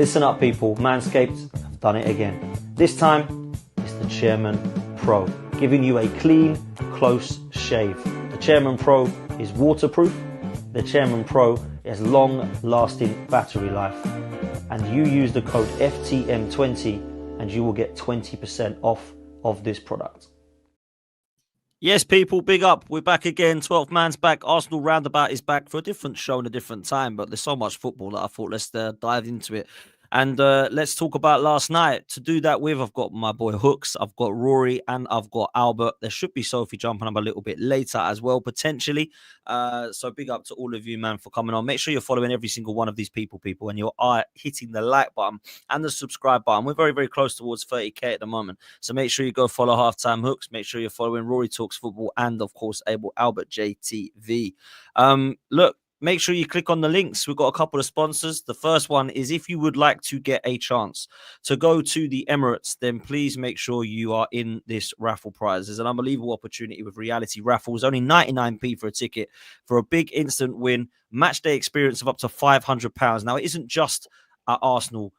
Listen up, people. Manscaped have done it again. This time, it's the Chairman Pro, giving you a clean, close shave. The Chairman Pro is waterproof. The Chairman Pro has long-lasting battery life. And you use the code FTM20 and you will get 20% off of this product. Yes, people, big up. We're back again. 12th man's back. Arsenal Roundabout is back for a different show and a different time, but there's so much football that I thought let's dive into it. And let's talk about last night. To do that with, I've got my boy Hooks, I've got Rory, and I've got Albert. There should be Sophie jumping up a little bit later as well, potentially. So big up to all of you, man, for coming on. Make sure you're following every single one of these people, and you are hitting the like button and the subscribe button. We're very, very close towards 30k at the moment. So make sure you go follow Halftime Hooks. Make sure you're following Rory Talks Football and, of course, Albert JTV. Look, make sure you click on the links. We've got a couple of sponsors. The first one is if you would like to get a chance to go to the Emirates, then please make sure you are in this raffle prize. There's an unbelievable opportunity with reality raffles. Only 99p for a ticket for a big instant win, match day experience of up to £500. Now, it isn't just at Arsenal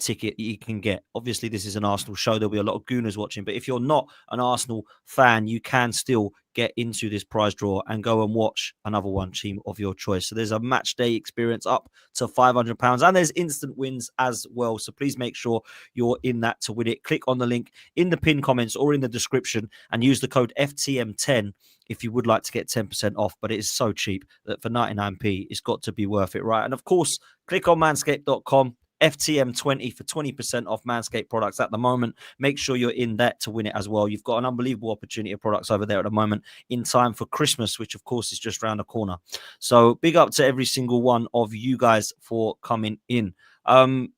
ticket you can get. Obviously, this is an Arsenal show. There'll be a lot of gooners watching, but if you're not an Arsenal fan, you can still get into this prize draw and go and watch another one team of your choice. So there's a match day experience up to £500 and there's instant wins as well. So please make sure you're in that to win it. Click on the link in the pinned comments or in the description and use the code FTM10 if you would like to get 10% off. But it is so cheap that for 99p, it's got to be worth it, right? And of course, click on manscaped.com. FTM20 for 20% off Manscaped products at the moment. Make sure you're in that to win it as well. You've got an unbelievable opportunity of products over there at the moment in time for Christmas, which of course is just around the corner. So big up to every single one of you guys for coming in. I'm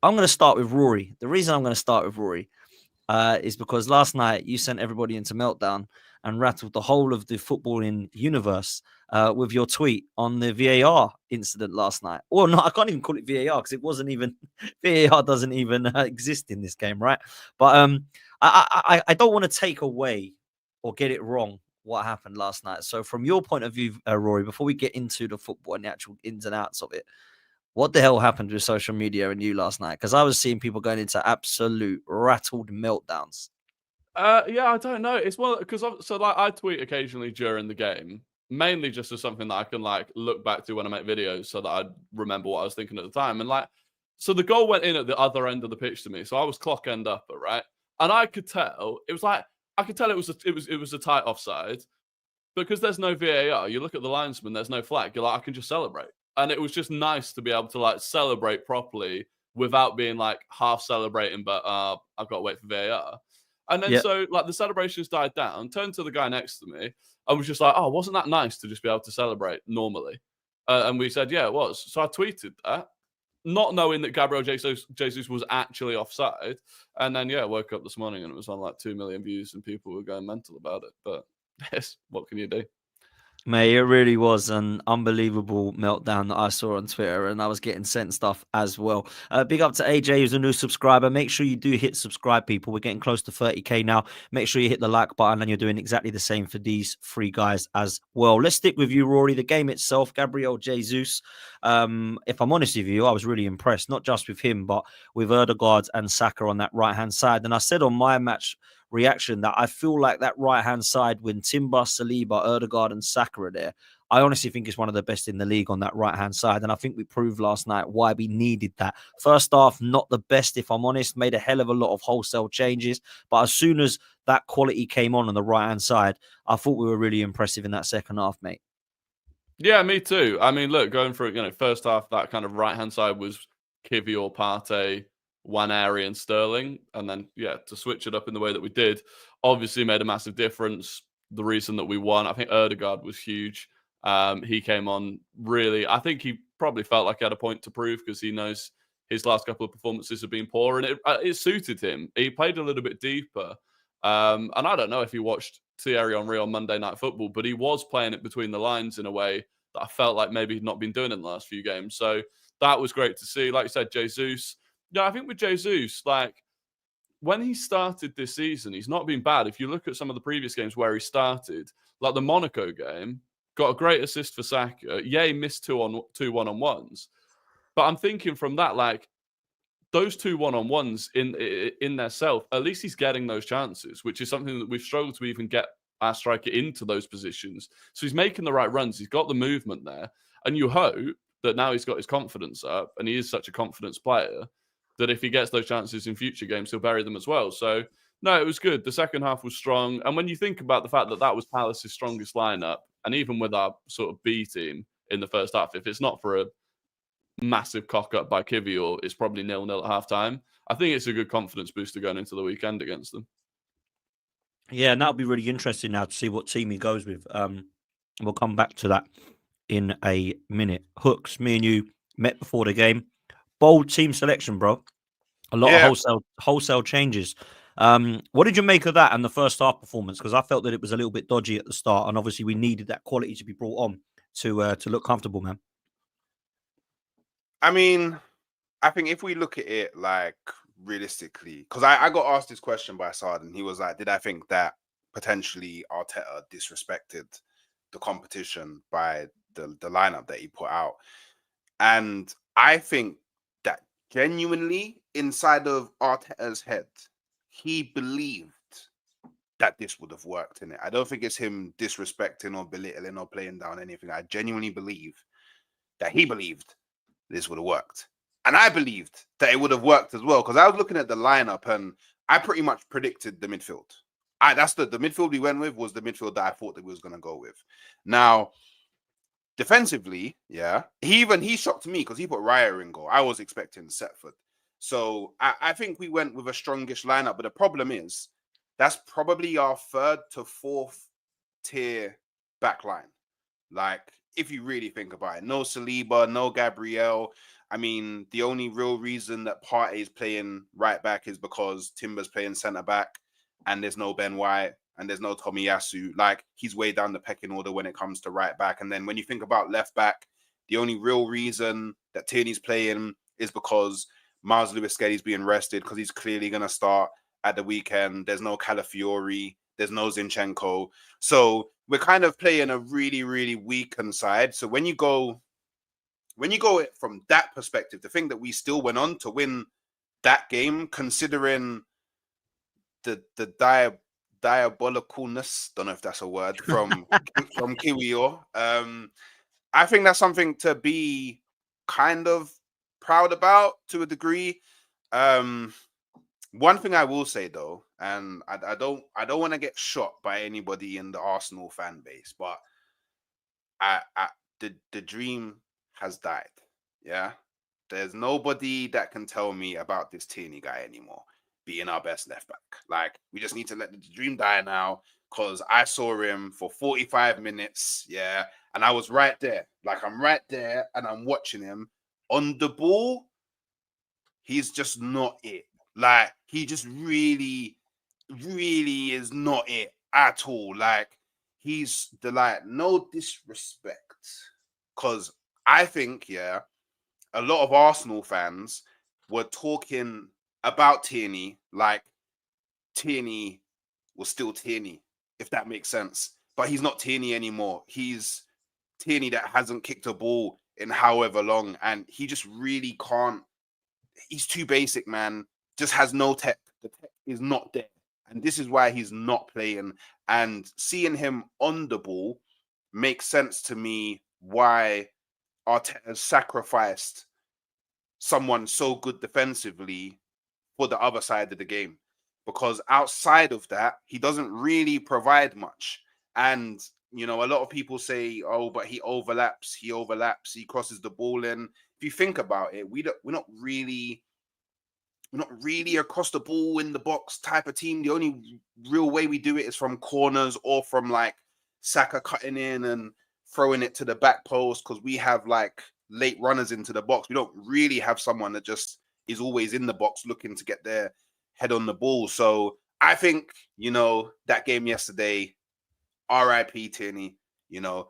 going to start with Rory. The reason I'm going to start with Rory is because last night you sent everybody into meltdown and rattled the whole of the footballing universe with your tweet on the VAR incident last night. Well, no, I can't even call it VAR because it wasn't even VAR doesn't even exist in this game, right? But I don't want to take away or get it wrong what happened last night. So from your point of view, Rory, before we get into the football and the actual ins and outs of it, what the hell happened with social media and you last night? Because I was seeing people going into absolute rattled meltdowns. Yeah, I don't know. It's well because I tweet occasionally during the game, mainly just as something that I can look back to when I make videos, so that I remember what I was thinking at the time. And so the goal went in at the other end of the pitch to me, so I was clock end upper, right? And I could tell it was it was a tight offside because there's no VAR. You look at the linesman, there's no flag. You're like, I can just celebrate, and it was just nice to be able to celebrate properly without being half celebrating, but I've got to wait for VAR. And then so the celebrations died down, turned to the guy next to me. I was just like, oh, wasn't that nice to just be able to celebrate normally? And we said, yeah, it was. So I tweeted that, not knowing that Gabriel Jesus was actually offside. And then, woke up this morning and it was on 2 million views and people were going mental about it. But yes, what can you do? Mate, it really was an unbelievable meltdown that I saw on Twitter, and I was getting sent stuff as well. Big up to AJ, who's a new subscriber. Make sure you do hit subscribe, people. We're getting close to 30k now. Make sure you hit the like button, and you're doing exactly the same for these three guys as well. Let's stick with you, Rory. The game itself, Gabriel Jesus. If I'm honest with you, I was really impressed, not just with him, but with Ødegaard and Saka on that right-hand side. And I said on my match reaction that I feel like that right-hand side when Timber, Saliba, Ødegaard and Saka are there, I honestly think it's one of the best in the league on that right-hand side. And I think we proved last night why we needed that. First half, not the best, if I'm honest, made a hell of a lot of wholesale changes. But as soon as that quality came on the right-hand side, I thought we were really impressive in that second half, mate. Yeah, me too. I mean, look, going through, first half, that kind of right-hand side was Kivior, Partey, Waneri and Sterling, and then to switch it up in the way that we did obviously made a massive difference. The reason that we won, I think Ødegaard was huge. He came on really, I think he probably felt like he had a point to prove because he knows his last couple of performances have been poor, and it suited him. He played a little bit deeper, and I don't know if he watched Thierry Henry on Monday Night Football, but he was playing it between the lines in a way that I felt like maybe he'd not been doing in the last few games. So that was great to see. Like you said, Jesus. Yeah, I think with Jesus, when he started this season, he's not been bad. If you look at some of the previous games where he started, like the Monaco game, got a great assist for Saka. He missed two one-on-ones. But I'm thinking from that, those two one-on-ones in their self, at least he's getting those chances, which is something that we've struggled to even get our striker into those positions. So he's making the right runs. He's got the movement there. And you hope that now he's got his confidence up, and he is such a confidence player, that if he gets those chances in future games, he'll bury them as well. So, no, it was good. The second half was strong. And when you think about the fact that that was Palace's strongest lineup, and even with our sort of B team in the first half, if it's not for a massive cock up by Kivior, it's probably 0-0 at half time. I think it's a good confidence booster going into the weekend against them. Yeah, and that'll be really interesting now to see what team he goes with. We'll come back to that in a minute. Hooks, me and you met before the game. Bold team selection, bro. A lot of wholesale changes. What did you make of that and the first half performance? Because I felt that it was a little bit dodgy at the start, and obviously we needed that quality to be brought on to look comfortable, man. I mean, I think if we look at it like realistically, because I got asked this question by Sard, and he was like, did I think that potentially Arteta disrespected the competition by the lineup that he put out? And I think that genuinely inside of Arteta's head, he believed that this would have worked in it. I don't think it's him disrespecting or belittling or playing down anything. I genuinely believe that he believed this would have worked. And I believed that it would have worked as well, because I was looking at the lineup and I pretty much predicted the midfield. That's the midfield we went with was the midfield that I thought that we was going to go with. Now, defensively, yeah, he shocked me because he put Raya in goal. I was expecting Setford. So I think we went with a strongish lineup, but the problem is that's probably our third to fourth tier backline. Like, if you really think about it, no Saliba, no Gabriel. I mean, the only real reason that Partey is playing right back is because Timber's playing centre back, and there's no Ben White and there's no Tomiyasu. Like, he's way down the pecking order when it comes to right back. And then when you think about left back, the only real reason that Tierney's playing is because Miles Lewis-Skelly's being rested, because he's clearly going to start at the weekend. There's no Calafiori. There's no Zinchenko. So we're kind of playing a really, really weakened side. So when you go from that perspective, the thing that we still went on to win that game, considering the diabolicalness, don't know if that's a word, from Kiwior, I think that's something to be kind of proud about to a degree. One thing I will say though, and I don't want to get shot by anybody in the Arsenal fan base, but the dream has died. Yeah, there's nobody that can tell me about this Tierney guy anymore being our best left back. Like, we just need to let the dream die now, because I saw him for 45 minutes, yeah, and I was right there. Like, I'm right there and I'm watching him on the ball. He's just not it. Like, he just really, really is not it at all. Like, he's no disrespect, because I think, yeah, a lot of Arsenal fans were talking about Tierney like Tierney was still Tierney, if that makes sense. But he's not Tierney anymore. He's Tierney that hasn't kicked a ball in however long, and he just really can't. He's too basic, man. Just has no tech. The tech is not there. And this is why he's not playing. And seeing him on the ball makes sense to me why Arteta has sacrificed someone so good defensively for the other side of the game. Because outside of that, he doesn't really provide much. And, you know, a lot of people say, oh, but he overlaps, he crosses the ball in. If you think about it, we're not really across the ball in the box type of team. The only real way we do it is from corners or from like Saka cutting in and throwing it to the back post, because we have like late runners into the box. We don't really have someone that just is always in the box looking to get their head on the ball. So I think, you know, that game yesterday, RIP Tierney, you know,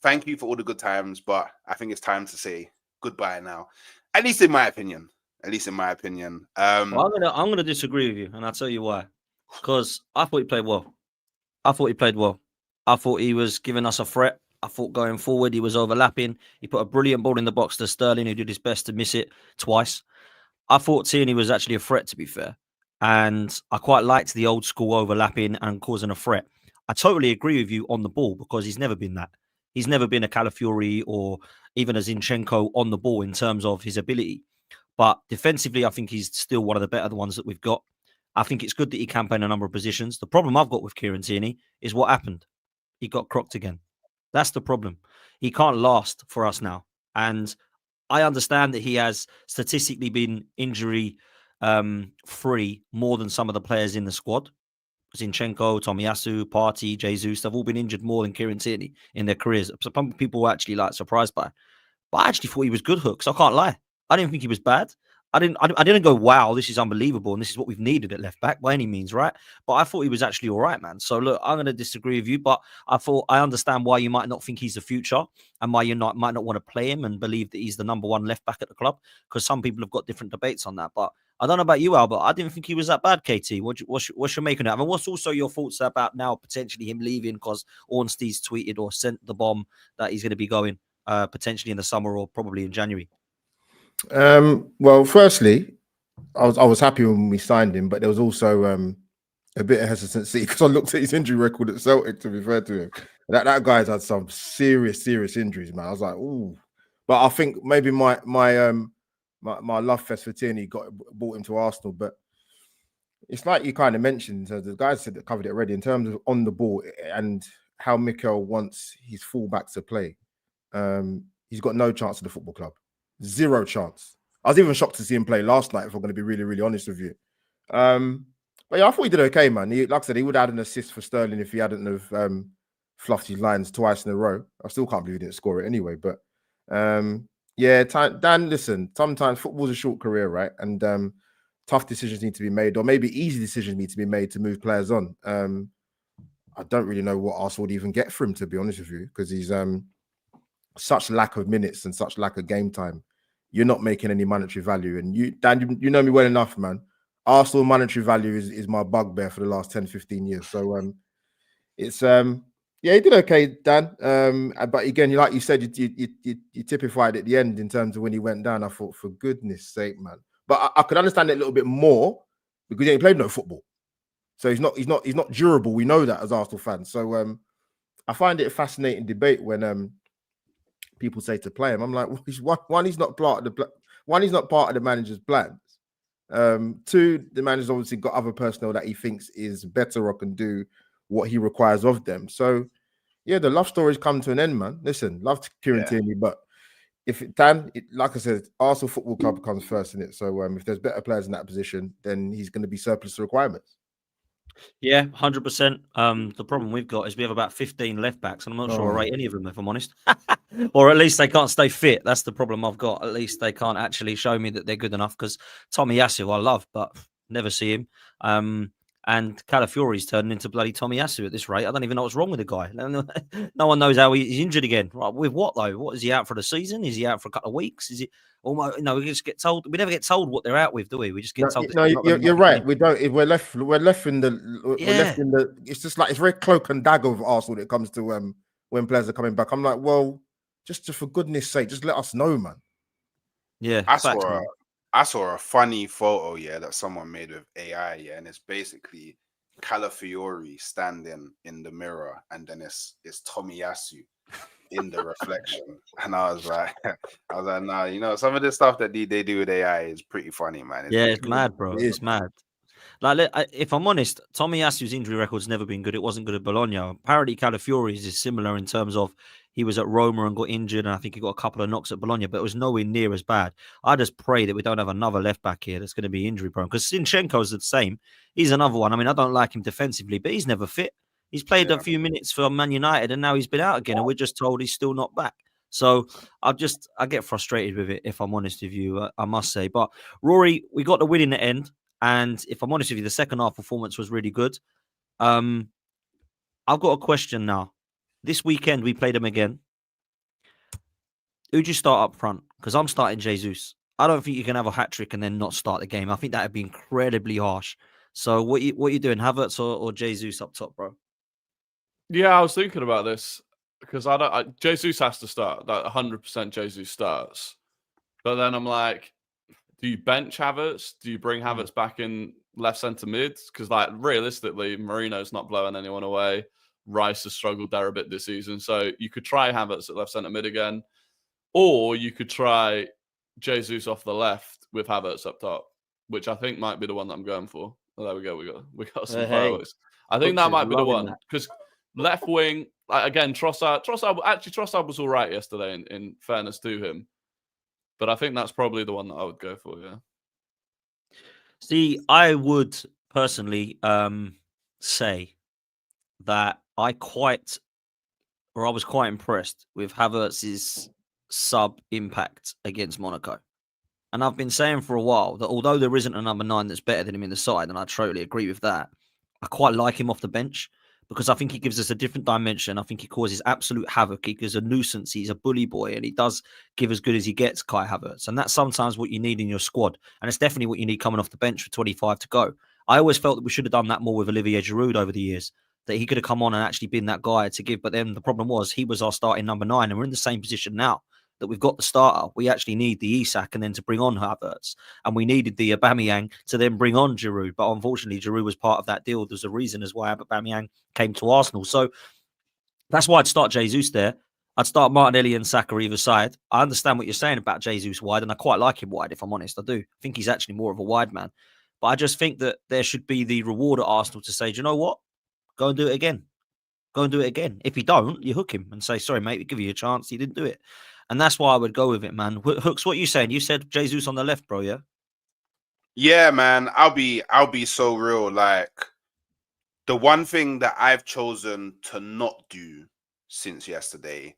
thank you for all the good times, but I think it's time to say goodbye now. At least in my opinion. Well, I'm gonna disagree with you, and I'll tell you why. Because I thought he played well. I thought he was giving us a threat. I thought going forward he was overlapping. He put a brilliant ball in the box to Sterling, who did his best to miss it twice. I thought Tierney was actually a threat, to be fair. And I quite liked the old school overlapping and causing a threat. I totally agree with you on the ball because he's never been that. He's never been a Calafiori or even a Zinchenko on the ball in terms of his ability. But defensively, I think he's still one of the better ones that we've got. I think it's good that he can play in a number of positions. The problem I've got with Kieran Tierney is what happened. He got crocked again. That's the problem. He can't last for us now. And I understand that he has statistically been injury free more than some of the players in the squad. Zinchenko, Tomiyasu, Partey, Jesus, they've all been injured more than Kieran Tierney in their careers. Some people were actually surprised by. But I actually thought he was good, Hooks. I can't lie. I didn't think he was bad. I didn't go, wow, this is unbelievable, and this is what we've needed at left back by any means, right? But I thought he was actually all right, man. So look, I'm going to disagree with you, but I understand why you might not think he's the future and why you might not want to play him and believe that he's the number one left back at the club, because some people have got different debates on that. But I don't know about you, Albert. I didn't think he was that bad, KT. What's your making of it? And what's also your thoughts about now potentially him leaving because Ornstein's tweeted or sent the bomb that he's going to be going potentially in the summer or probably in January? Well, firstly, I was happy when we signed him, but there was also a bit of hesitancy because I looked at his injury record at Celtic, to be fair to him. That guy's had some serious injuries, man. I was like, ooh. But I think maybe my love fest for Tierney brought him to Arsenal. But it's like you kind of mentioned in terms of the guys said that covered it already in terms of on the ball and how Mikel wants his fullback to play. He's got no chance at the football club. Zero chance. I was even shocked to see him play last night, if I'm going to be really, really honest with you. But yeah, I thought he did okay, man. Like I said, he would have had an assist for Sterling if he hadn't have fluffed his lines twice in a row. I still can't believe he didn't score it anyway. But yeah, Dan, listen, sometimes football's a short career, right? And tough decisions need to be made, or maybe easy decisions need to be made to move players on. I don't really know what Arsenal would even get for him, to be honest with you, because he's such lack of minutes and such lack of game time. You're not making any monetary value. And you, Dan, you know me well enough, man. Arsenal monetary value is my bugbear for the last 10, 15 years. So it's yeah, he did okay, Dan. But again, like you said, you typified at the end in terms of when he went down. I thought, for goodness sake, man. But I could understand it a little bit more because he ain't played no football. So he's not durable. We know that as Arsenal fans. So I find it a fascinating debate when people say to play him. I'm like, one, he's not part of the manager's plans. Two, the manager's obviously got other personnel that he thinks is better or can do what he requires of them. So yeah, the love stories come to an end, man. Listen, love to Kieran Tierney, but like I said, Arsenal Football Club comes first in it. So if there's better players in that position, then he's going to be surplus to requirements. Yeah, 100%. The problem we've got is we have about 15 left backs, and I'm not sure I rate any of them, if I'm honest. Or at least they can't stay fit. That's the problem I've got. At least they can't actually show me that they're good enough, because Tomiyasu I love, but never see him. And Calafiori's turning into bloody Tomiyasu at this rate. I don't even know what's wrong with the guy. No one knows how he's injured again. Right, with what, though? What, is he out for the season? Is he out for a couple of weeks? Is he almost? No, we just get told. We never get told what they're out with, do we? We just get told. No, you're right. We don't. If we're left in the. It's just like it's very cloak and dagger of Arsenal when it comes to when players are coming back. I'm like, well, just for goodness sake, just let us know, man. Yeah, I saw a funny photo, that someone made with AI, and it's basically Calafiori standing in the mirror, and then it's Tomiyasu in the reflection. And I was like, nah, some of the stuff that they do with AI is pretty funny, man. It's mad, bro. It's mad. Like, if I'm honest, Tomiyasu's injury record's never been good. It wasn't good at Bologna. Apparently, Calafiori's is similar in terms of he was at Roma and got injured, and I think he got a couple of knocks at Bologna, but it was nowhere near as bad. I just pray that we don't have another left back here that's going to be injury prone, because Zinchenko's the same. He's another one. I mean, I don't like him defensively, but he's never fit. He's played a few minutes for Man United, and now he's been out again, and we're just told he's still not back. So I get frustrated with it, if I'm honest with you, I must say. But Rory, we got the win in the end. And if I'm honest with you, the second half performance was really good. I've got a question now. This weekend, we played them again. Who'd you start up front? Because I'm starting Jesus. I don't think you can have a hat-trick and then not start the game. I think that would be incredibly harsh. So what you doing, Havertz or Jesus up top, bro? Yeah, I was thinking about this because Jesus has to start. That 100% Jesus starts. But then I'm like, do you bench Havertz? Do you bring Havertz back in left centre mid? Because like realistically, Marino's not blowing anyone away. Rice has struggled there a bit this season, so you could try Havertz at left centre mid again, or you could try Jesus off the left with Havertz up top, which I think might be the one that I'm going for. Oh, there we go. We got some Hey, fireworks. I think Brooks that is might be the loving one that. because left wing again. Trossard was all right yesterday. In fairness to him, but I think that's probably the one that I would go for. Yeah. See, I would personally say that I was quite impressed with Havertz's sub impact against Monaco. And I've been saying for a while that although there isn't a number 9 that's better than him in the side, and I totally agree with that, I quite like him off the bench because I think he gives us a different dimension. I think he causes absolute havoc. He gives a nuisance. He's a bully boy, and he does give as good as he gets, Kai Havertz. And that's sometimes what you need in your squad. And it's definitely what you need coming off the bench for 25 to go. I always felt that we should have done that more with Olivier Giroud over the years, that he could have come on and actually been that guy to give. But then the problem was he was our starting number 9, and we're in the same position now. That we've got the starter, we actually need the Isak and then to bring on Havertz. And we needed the Aubameyang to then bring on Giroud. But unfortunately, Giroud was part of that deal. There's a reason as why Aubameyang came to Arsenal. So that's why I'd start Jesus there. I'd start Martinelli and Saka either side. I understand what you're saying about Jesus wide, and I quite like him wide, if I'm honest. I do. I think he's actually more of a wide man. But I just think that there should be the reward at Arsenal to say, do you know what? Go and do it again. Go and do it again. If you don't, you hook him and say, sorry, mate, we give you a chance. You didn't do it. And that's why I would go with it, man. Hooks, what you saying? You said Jesus on the left, bro, yeah? Yeah, man. I'll be so real. Like, the one thing that I've chosen to not do since yesterday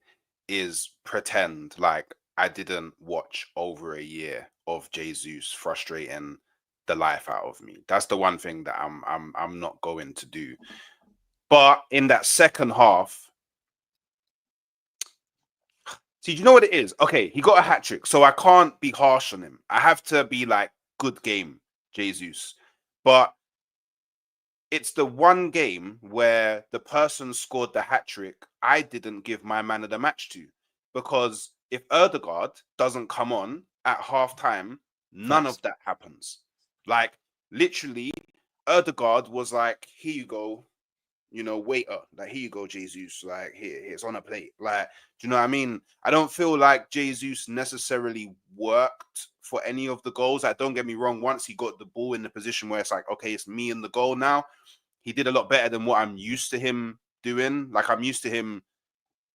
is pretend like I didn't watch over a year of Jesus frustrating the life out of me. That's the one thing that I'm not going to do. But in that second half, see, do you know what it is? Okay, he got a hat trick, so I can't be harsh on him. I have to be like, good game, Jesus. But it's the one game where the person scored the hat trick I didn't give my man of the match to. Because if Ødegaard doesn't come on at halftime, none of that happens. Like, literally, Ødegaard was like, here you go, waiter. Like, here you go, Jesus. Like, here, it's on a plate. Like, do you know what I mean? I don't feel like Jesus necessarily worked for any of the goals. Like, don't get me wrong. Once he got the ball in the position where it's like, okay, it's me and the goal now, he did a lot better than what I'm used to him doing. Like, I'm used to him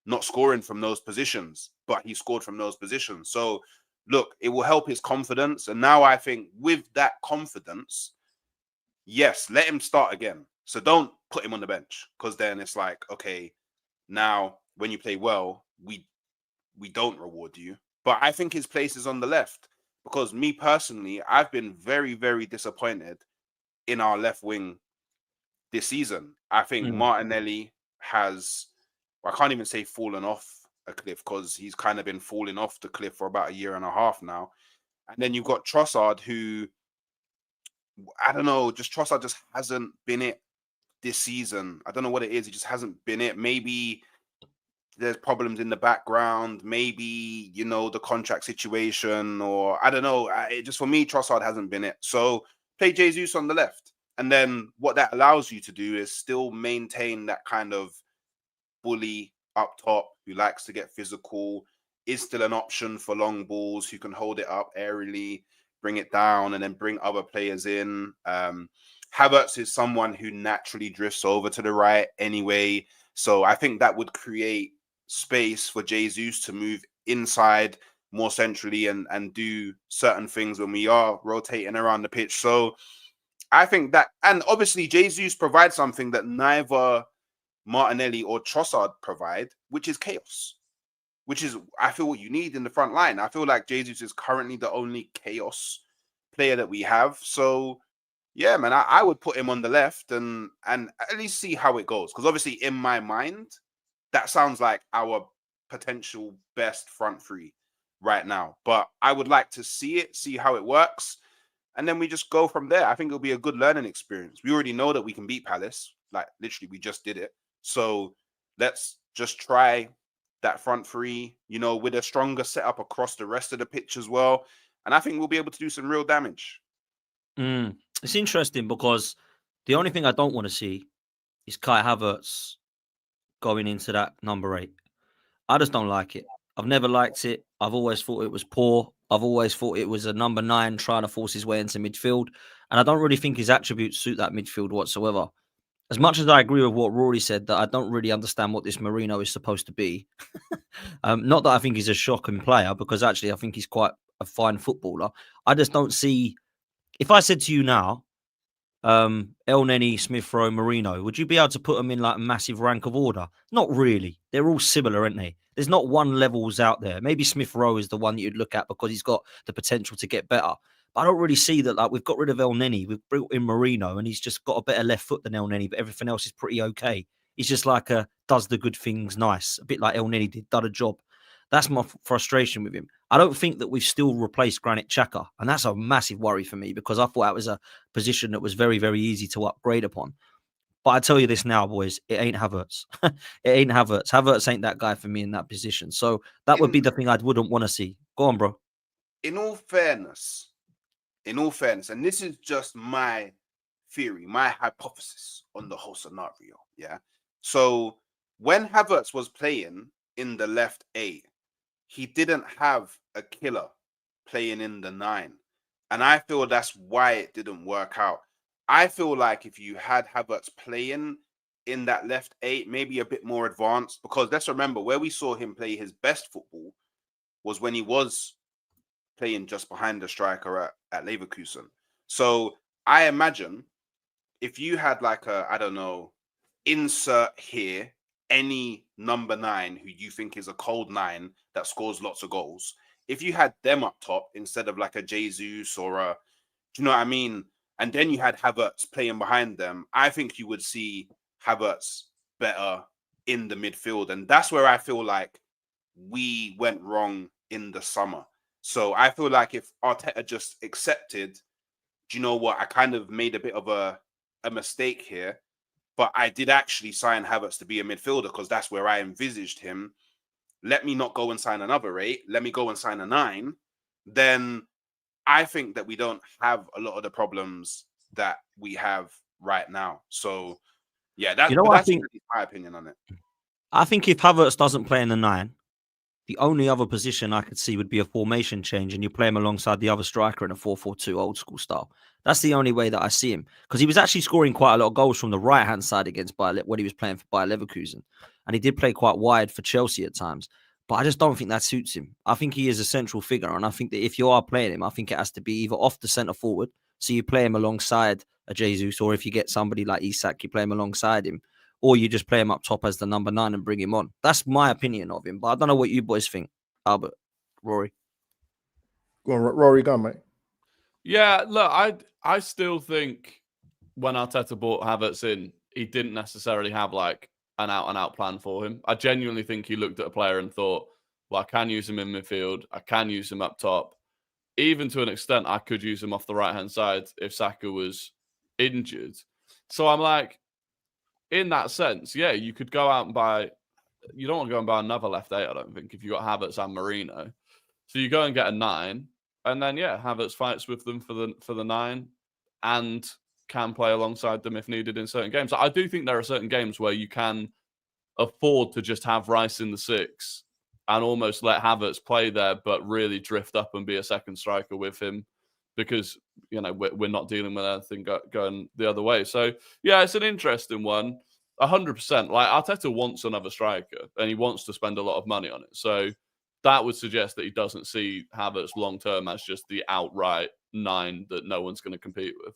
not scoring from those positions, but he scored from those positions. So, look, it will help his confidence. And now I think with that confidence, yes, let him start again. So don't put him on the bench, because then it's like, okay, now when you play well, we don't reward you. But I think his place is on the left, because me personally, I've been very, very disappointed in our left wing this season. I think Martinelli has, I can't even say fallen off a cliff, because he's kind of been falling off the cliff for about a year and a half now. And then you've got Trossard, who, I don't know, Trossard just hasn't been it this season. I don't know what it is. He just hasn't been it. Maybe there's problems in the background. Maybe, the contract situation, or I don't know. Just for me, Trossard hasn't been it. So play Jesus on the left. And then what that allows you to do is still maintain that kind of bully up top who likes to get physical, is still an option for long balls, who can hold it up aerially, bring it down, and then bring other players in. Havertz is someone who naturally drifts over to the right anyway. So I think that would create space for Jesus to move inside more centrally and do certain things when we are rotating around the pitch. So I think that, and obviously Jesus provides something that neither Martinelli or Trossard provide, which is chaos, which is, I feel, what you need in the front line. I feel like Jesus is currently the only chaos player that we have. So yeah, man, I would put him on the left and at least see how it goes. Because obviously, in my mind, that sounds like our potential best front three right now. But I would like to see how it works. And then we just go from there. I think it'll be a good learning experience. We already know that we can beat Palace. Like, literally, we just did it. So let's just try that front three, with a stronger setup across the rest of the pitch as well. and I think we'll be able to do some real damage. It's interesting because the only thing I don't want to see is Kai Havertz going into that number 8. I just don't like it. I've never liked it. I've always thought it was poor. I've always thought it was a number 9 trying to force his way into midfield. And I don't really think his attributes suit that midfield whatsoever. As much as I agree with what Rory said, that I don't really understand what this Marino is supposed to be. Not that I think he's a shocking player, because actually I think he's quite a fine footballer. I just don't see... If I said to you now, El Neni, Smith Rowe, Marino, would you be able to put them in like a massive rank of order? Not really. They're all similar, aren't they? There's not one levels out there. Maybe Smith Rowe is the one that you'd look at because he's got the potential to get better. But I don't really see that. Like, we've got rid of El Neni, we've brought in Marino, and he's just got a better left foot than El Neni, but everything else is pretty okay. He's just like does the good things nice, a bit like El Neni did a job. That's my frustration with him. I don't think that we've still replaced Granit Xhaka, and that's a massive worry for me because I thought that was a position that was very, very easy to upgrade upon. But I tell you this now, boys, it ain't Havertz. It ain't Havertz. Havertz ain't that guy for me in that position. So that would be the thing I wouldn't want to see. Go on, bro. In all fairness, and this is just my theory, my hypothesis on the whole scenario, yeah? So when Havertz was playing in the left 8, he didn't have a killer playing in the 9. And I feel that's why it didn't work out. I feel like if you had Havertz playing in that left 8, maybe a bit more advanced, because let's remember where we saw him play his best football was when he was playing just behind the striker at Leverkusen. So I imagine if you had like insert here any number 9 who you think is a cold 9 that scores lots of goals, if you had them up top instead of like a Jesus or do you know what I mean? And then you had Havertz playing behind them, I think you would see Havertz better in the midfield. And that's where I feel like we went wrong in the summer. So I feel like if Arteta just accepted, do you know what, I kind of made a bit of a mistake here, but I did actually sign Havertz to be a midfielder because that's where I envisaged him. Let me not go and sign another 8. Let me go and sign a 9. Then I think that we don't have a lot of the problems that we have right now. So, yeah, that's really my opinion on it. I think if Havertz doesn't play in the 9, the only other position I could see would be a formation change and you play him alongside the other striker in a 4-4-2 old school style. That's the only way that I see him. Because he was actually scoring quite a lot of goals from the right-hand side against Bayer when he was playing for Bayer Leverkusen. And he did play quite wide for Chelsea at times. But I just don't think that suits him. I think he is a central figure. And I think that if you are playing him, I think it has to be either off the centre forward, so you play him alongside a Jesus, or if you get somebody like Isak, you play him alongside him, or you just play him up top as the number 9 and bring him on. That's my opinion of him. But I don't know what you boys think. Albert, Rory. Go on, Rory, go on, mate. Yeah, look, I still think when Arteta brought Havertz in, he didn't necessarily have like an out-and-out plan for him. I genuinely think he looked at a player and thought, well, I can use him in midfield. I can use him up top. Even to an extent, I could use him off the right-hand side if Saka was injured. So I'm like, in that sense, yeah, you could go out and buy... You don't want to go and buy another left 8, I don't think, if you got Havertz and Marino. So you go and get a 9, and then, yeah, Havertz fights with them for the 9 and can play alongside them if needed in certain games. I do think there are certain games where you can afford to just have Rice in the 6 and almost let Havertz play there, but really drift up and be a second striker with him because, you know, we're not dealing with anything going the other way. So, yeah, it's an interesting one. 100%. Like, Arteta wants another striker and he wants to spend a lot of money on it. So that would suggest that he doesn't see Havertz long-term as just the outright 9 that no one's going to compete with.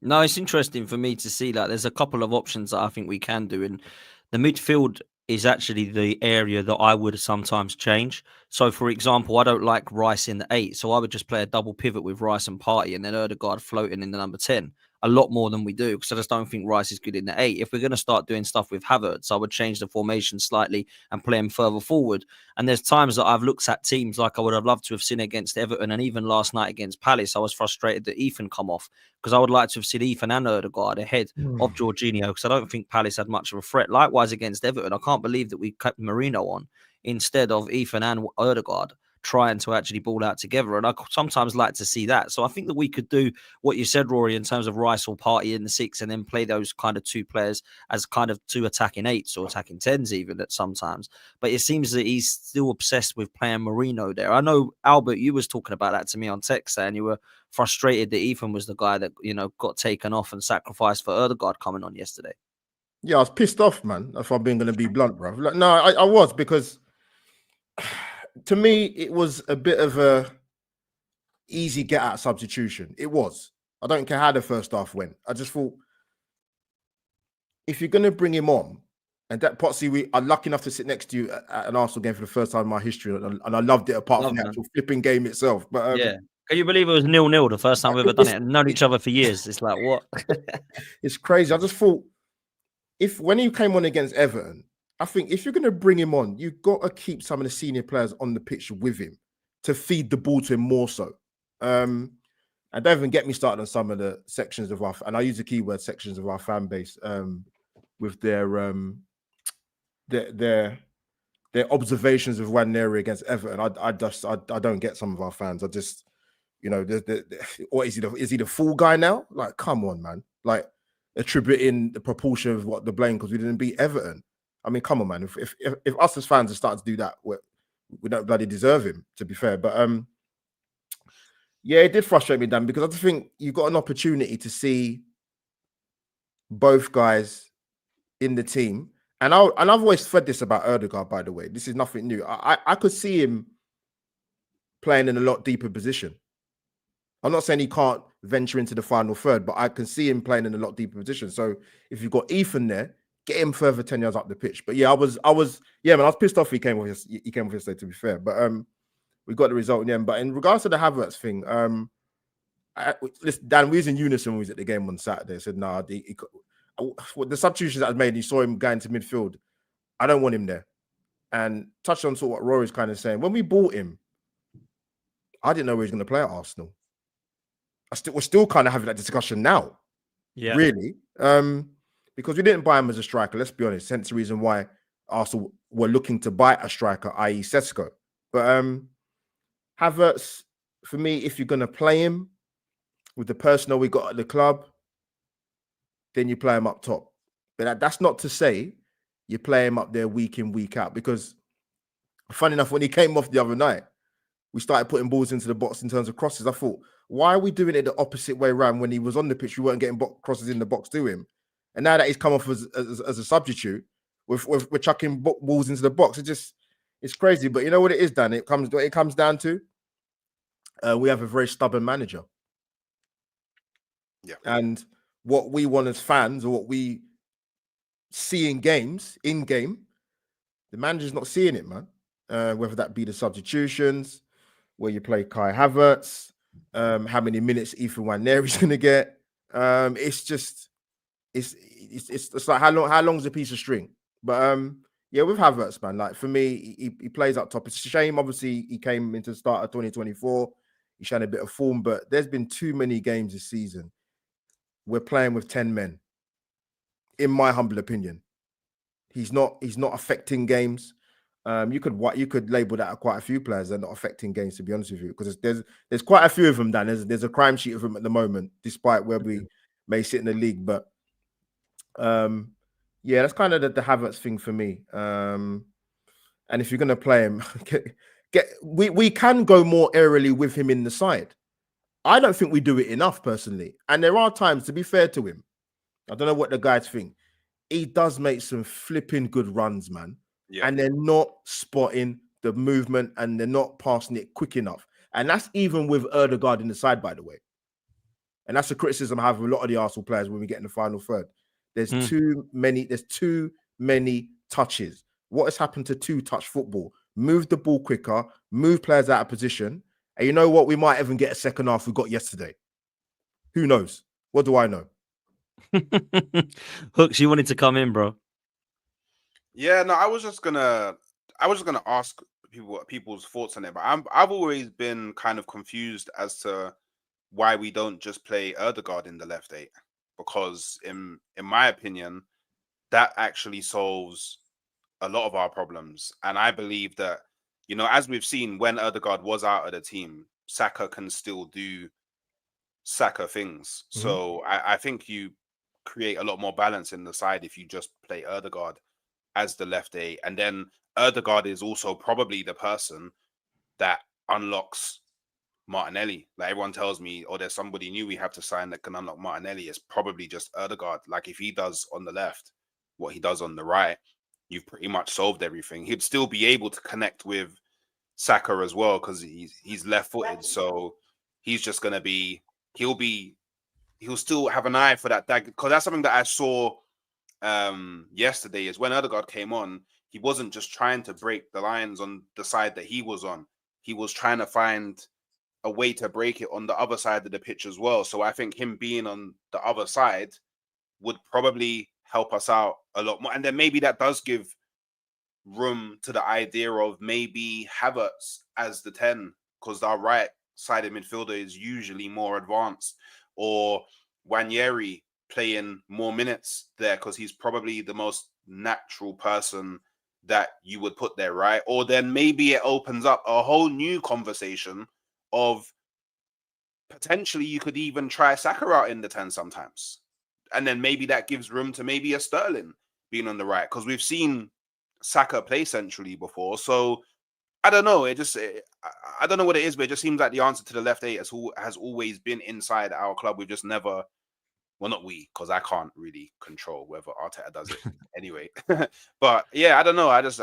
No, it's interesting for me to see that there's a couple of options that I think we can do. And the midfield is actually the area that I would sometimes change. So, for example, I don't like Rice in the 8. So I would just play a double pivot with Rice and Partey and then Ødegaard floating in the number 10. A lot more than we do, because I just don't think Rice is good in the 8. If we're going to start doing stuff with Havertz, I would change the formation slightly and play him further forward. And there's times that I've looked at teams like I would have loved to have seen against Everton, and even last night against Palace, I was frustrated that Ethan come off, because I would like to have seen Ethan and Ødegaard ahead of Jorginho, because I don't think Palace had much of a threat. Likewise against Everton, I can't believe that we kept Marino on instead of Ethan and Ødegaard. trying to actually ball out together. And I sometimes like to see that. So I think that we could do what you said, Rory, in terms of Rice or Partey in the 6 and then play those kind of 2 players as kind of 2 attacking 8s or attacking 10s even at sometimes. But it seems that he's still obsessed with playing Marino there. I know, Albert, you was talking about that to me on text, and you were frustrated that Ethan was the guy that, got taken off and sacrificed for Ødegaard coming on yesterday. Yeah, I was pissed off, man, if I'm being going to be blunt, bro. Like, no, I was, because to me, it was a bit of a easy get-out substitution. It was. I don't care how the first half went. I just thought, if you're going to bring him on, and that Potsy, we are lucky enough to sit next to you at an Arsenal game for the first time in my history, and I loved it apart from the actual flipping game itself. But yeah. Can you believe it was 0-0 the first time we've ever done it and known each other for years? It's like, what? It's crazy. I just thought, when he came on against Everton, I think if you're going to bring him on, you've got to keep some of the senior players on the pitch with him to feed the ball to him more so. And don't even get me started on some of the sections of our, and I use the keyword sections of our fan base, with their observations of Nwaneri against Everton. I don't get some of our fans. I just, or is he the fool guy now? Like, come on, man. Like, attributing the proportion of what the blame because we didn't beat Everton. I mean, come on, man. If us as fans are starting to do that, we don't bloody deserve him, to be fair. But yeah, it did frustrate me, Dan, because I just think you've got an opportunity to see both guys in the team. And I've always said this about Ødegaard, by the way. This is nothing new. I could see him playing in a lot deeper position. I'm not saying he can't venture into the final third, but I can see him playing in a lot deeper position. So if you've got Ethan there, get him further 10 yards up the pitch. But yeah, I was pissed off he came with yesterday, to be fair. But we got the result in the end. But in regards to the Havertz thing, listen, Dan, we was in unison when we was at the game on Saturday. I said, no, the substitutions that I made, you saw him going to midfield. I don't want him there. And touched on sort of what Rory's kind of saying. When we bought him, I didn't know he was going to play at Arsenal. We're still kind of having that discussion now. Yeah. Really. Because we didn't buy him as a striker, let's be honest. Hence the reason why Arsenal were looking to buy a striker, i.e. Sesko. But Havertz, for me, if you're going to play him with the personnel we got at the club, then you play him up top. But that's not to say you play him up there week in, week out. Because funny enough, when he came off the other night, we started putting balls into the box in terms of crosses. I thought, why are we doing it the opposite way around? When he was on the pitch, we weren't getting crosses in the box to him. And now that he's come off as a substitute, we're chucking balls into the box. It's crazy. But you know what it is, Dan? It comes down to we have a very stubborn manager. Yeah. And what we want as fans, or what we see in game, the manager's not seeing it, man. Whether that be the substitutions, where you play Kai Havertz, how many minutes Ethan Nwaneri's going to get. It's like how long's a piece of string? But yeah, with Havertz, man, like for me, he plays up top. It's a shame, obviously, he came into the start of 2024. He's showing a bit of form, but there's been too many games this season. We're playing with 10 men. In my humble opinion, he's not affecting games. You could label that quite a few players that are not affecting games, to be honest with you, because there's quite a few of them, Dan. There's a crime sheet of them at the moment, despite where we may sit in the league. But yeah, that's kind of the Havertz thing for me. And if you're gonna play him, we can go more aerially with him in the side. I don't think we do it enough, personally. And there are times, to be fair to him, I don't know what the guys think, he does make some flipping good runs, man. Yeah. And they're not spotting the movement and they're not passing it quick enough. And that's even with Ødegaard in the side, by the way. And that's a criticism I have of a lot of the Arsenal players when we get in the final third. There's too many touches. What has happened to two-touch football? Move the ball quicker, move players out of position. And you know what? We might even get a second half we got yesterday. Who knows? What do I know? Hooks, you wanted to come in, bro. Yeah, no, I was just gonna ask people's thoughts on it, but I've always been kind of confused as to why we don't just play Ødegaard in the left 8, because in my opinion, that actually solves a lot of our problems, and I believe that you know, as we've seen when Ødegaard was out of the team, Saka can still do Saka things. So I think you create a lot more balance in the side if you just play Ødegaard as the left eight. And then Ødegaard is also probably the person that unlocks Martinelli. Like everyone tells me, oh, there's somebody new we have to sign that can unlock Martinelli. It's probably just Ødegaard. Like if he does on the left what he does on the right, you've pretty much solved everything. He'd still be able to connect with Saka as well because he's left-footed. So he's just gonna be he'll still have an eye for that because that's something that I saw yesterday is when Ødegaard came on, he wasn't just trying to break the lines on the side that he was on. He was trying to find a way to break it on the other side of the pitch as well. So I think him being on the other side would probably help us out a lot more. And then maybe that does give room to the idea of maybe Havertz as the 10 because our right-sided midfielder is usually more advanced, or Wanyeri playing more minutes there because he's probably the most natural person that you would put there, right? Or then maybe it opens up a whole new conversation of potentially you could even try Saka out in the 10 sometimes. And then maybe that gives room to maybe a Sterling being on the right because we've seen Saka play centrally before. So I don't know. I don't know what it is, but it just seems like the answer to the left eight has always been inside our club. We've just never, well, not we, because I can't really control whether Arteta does it anyway. But yeah, I don't know. I just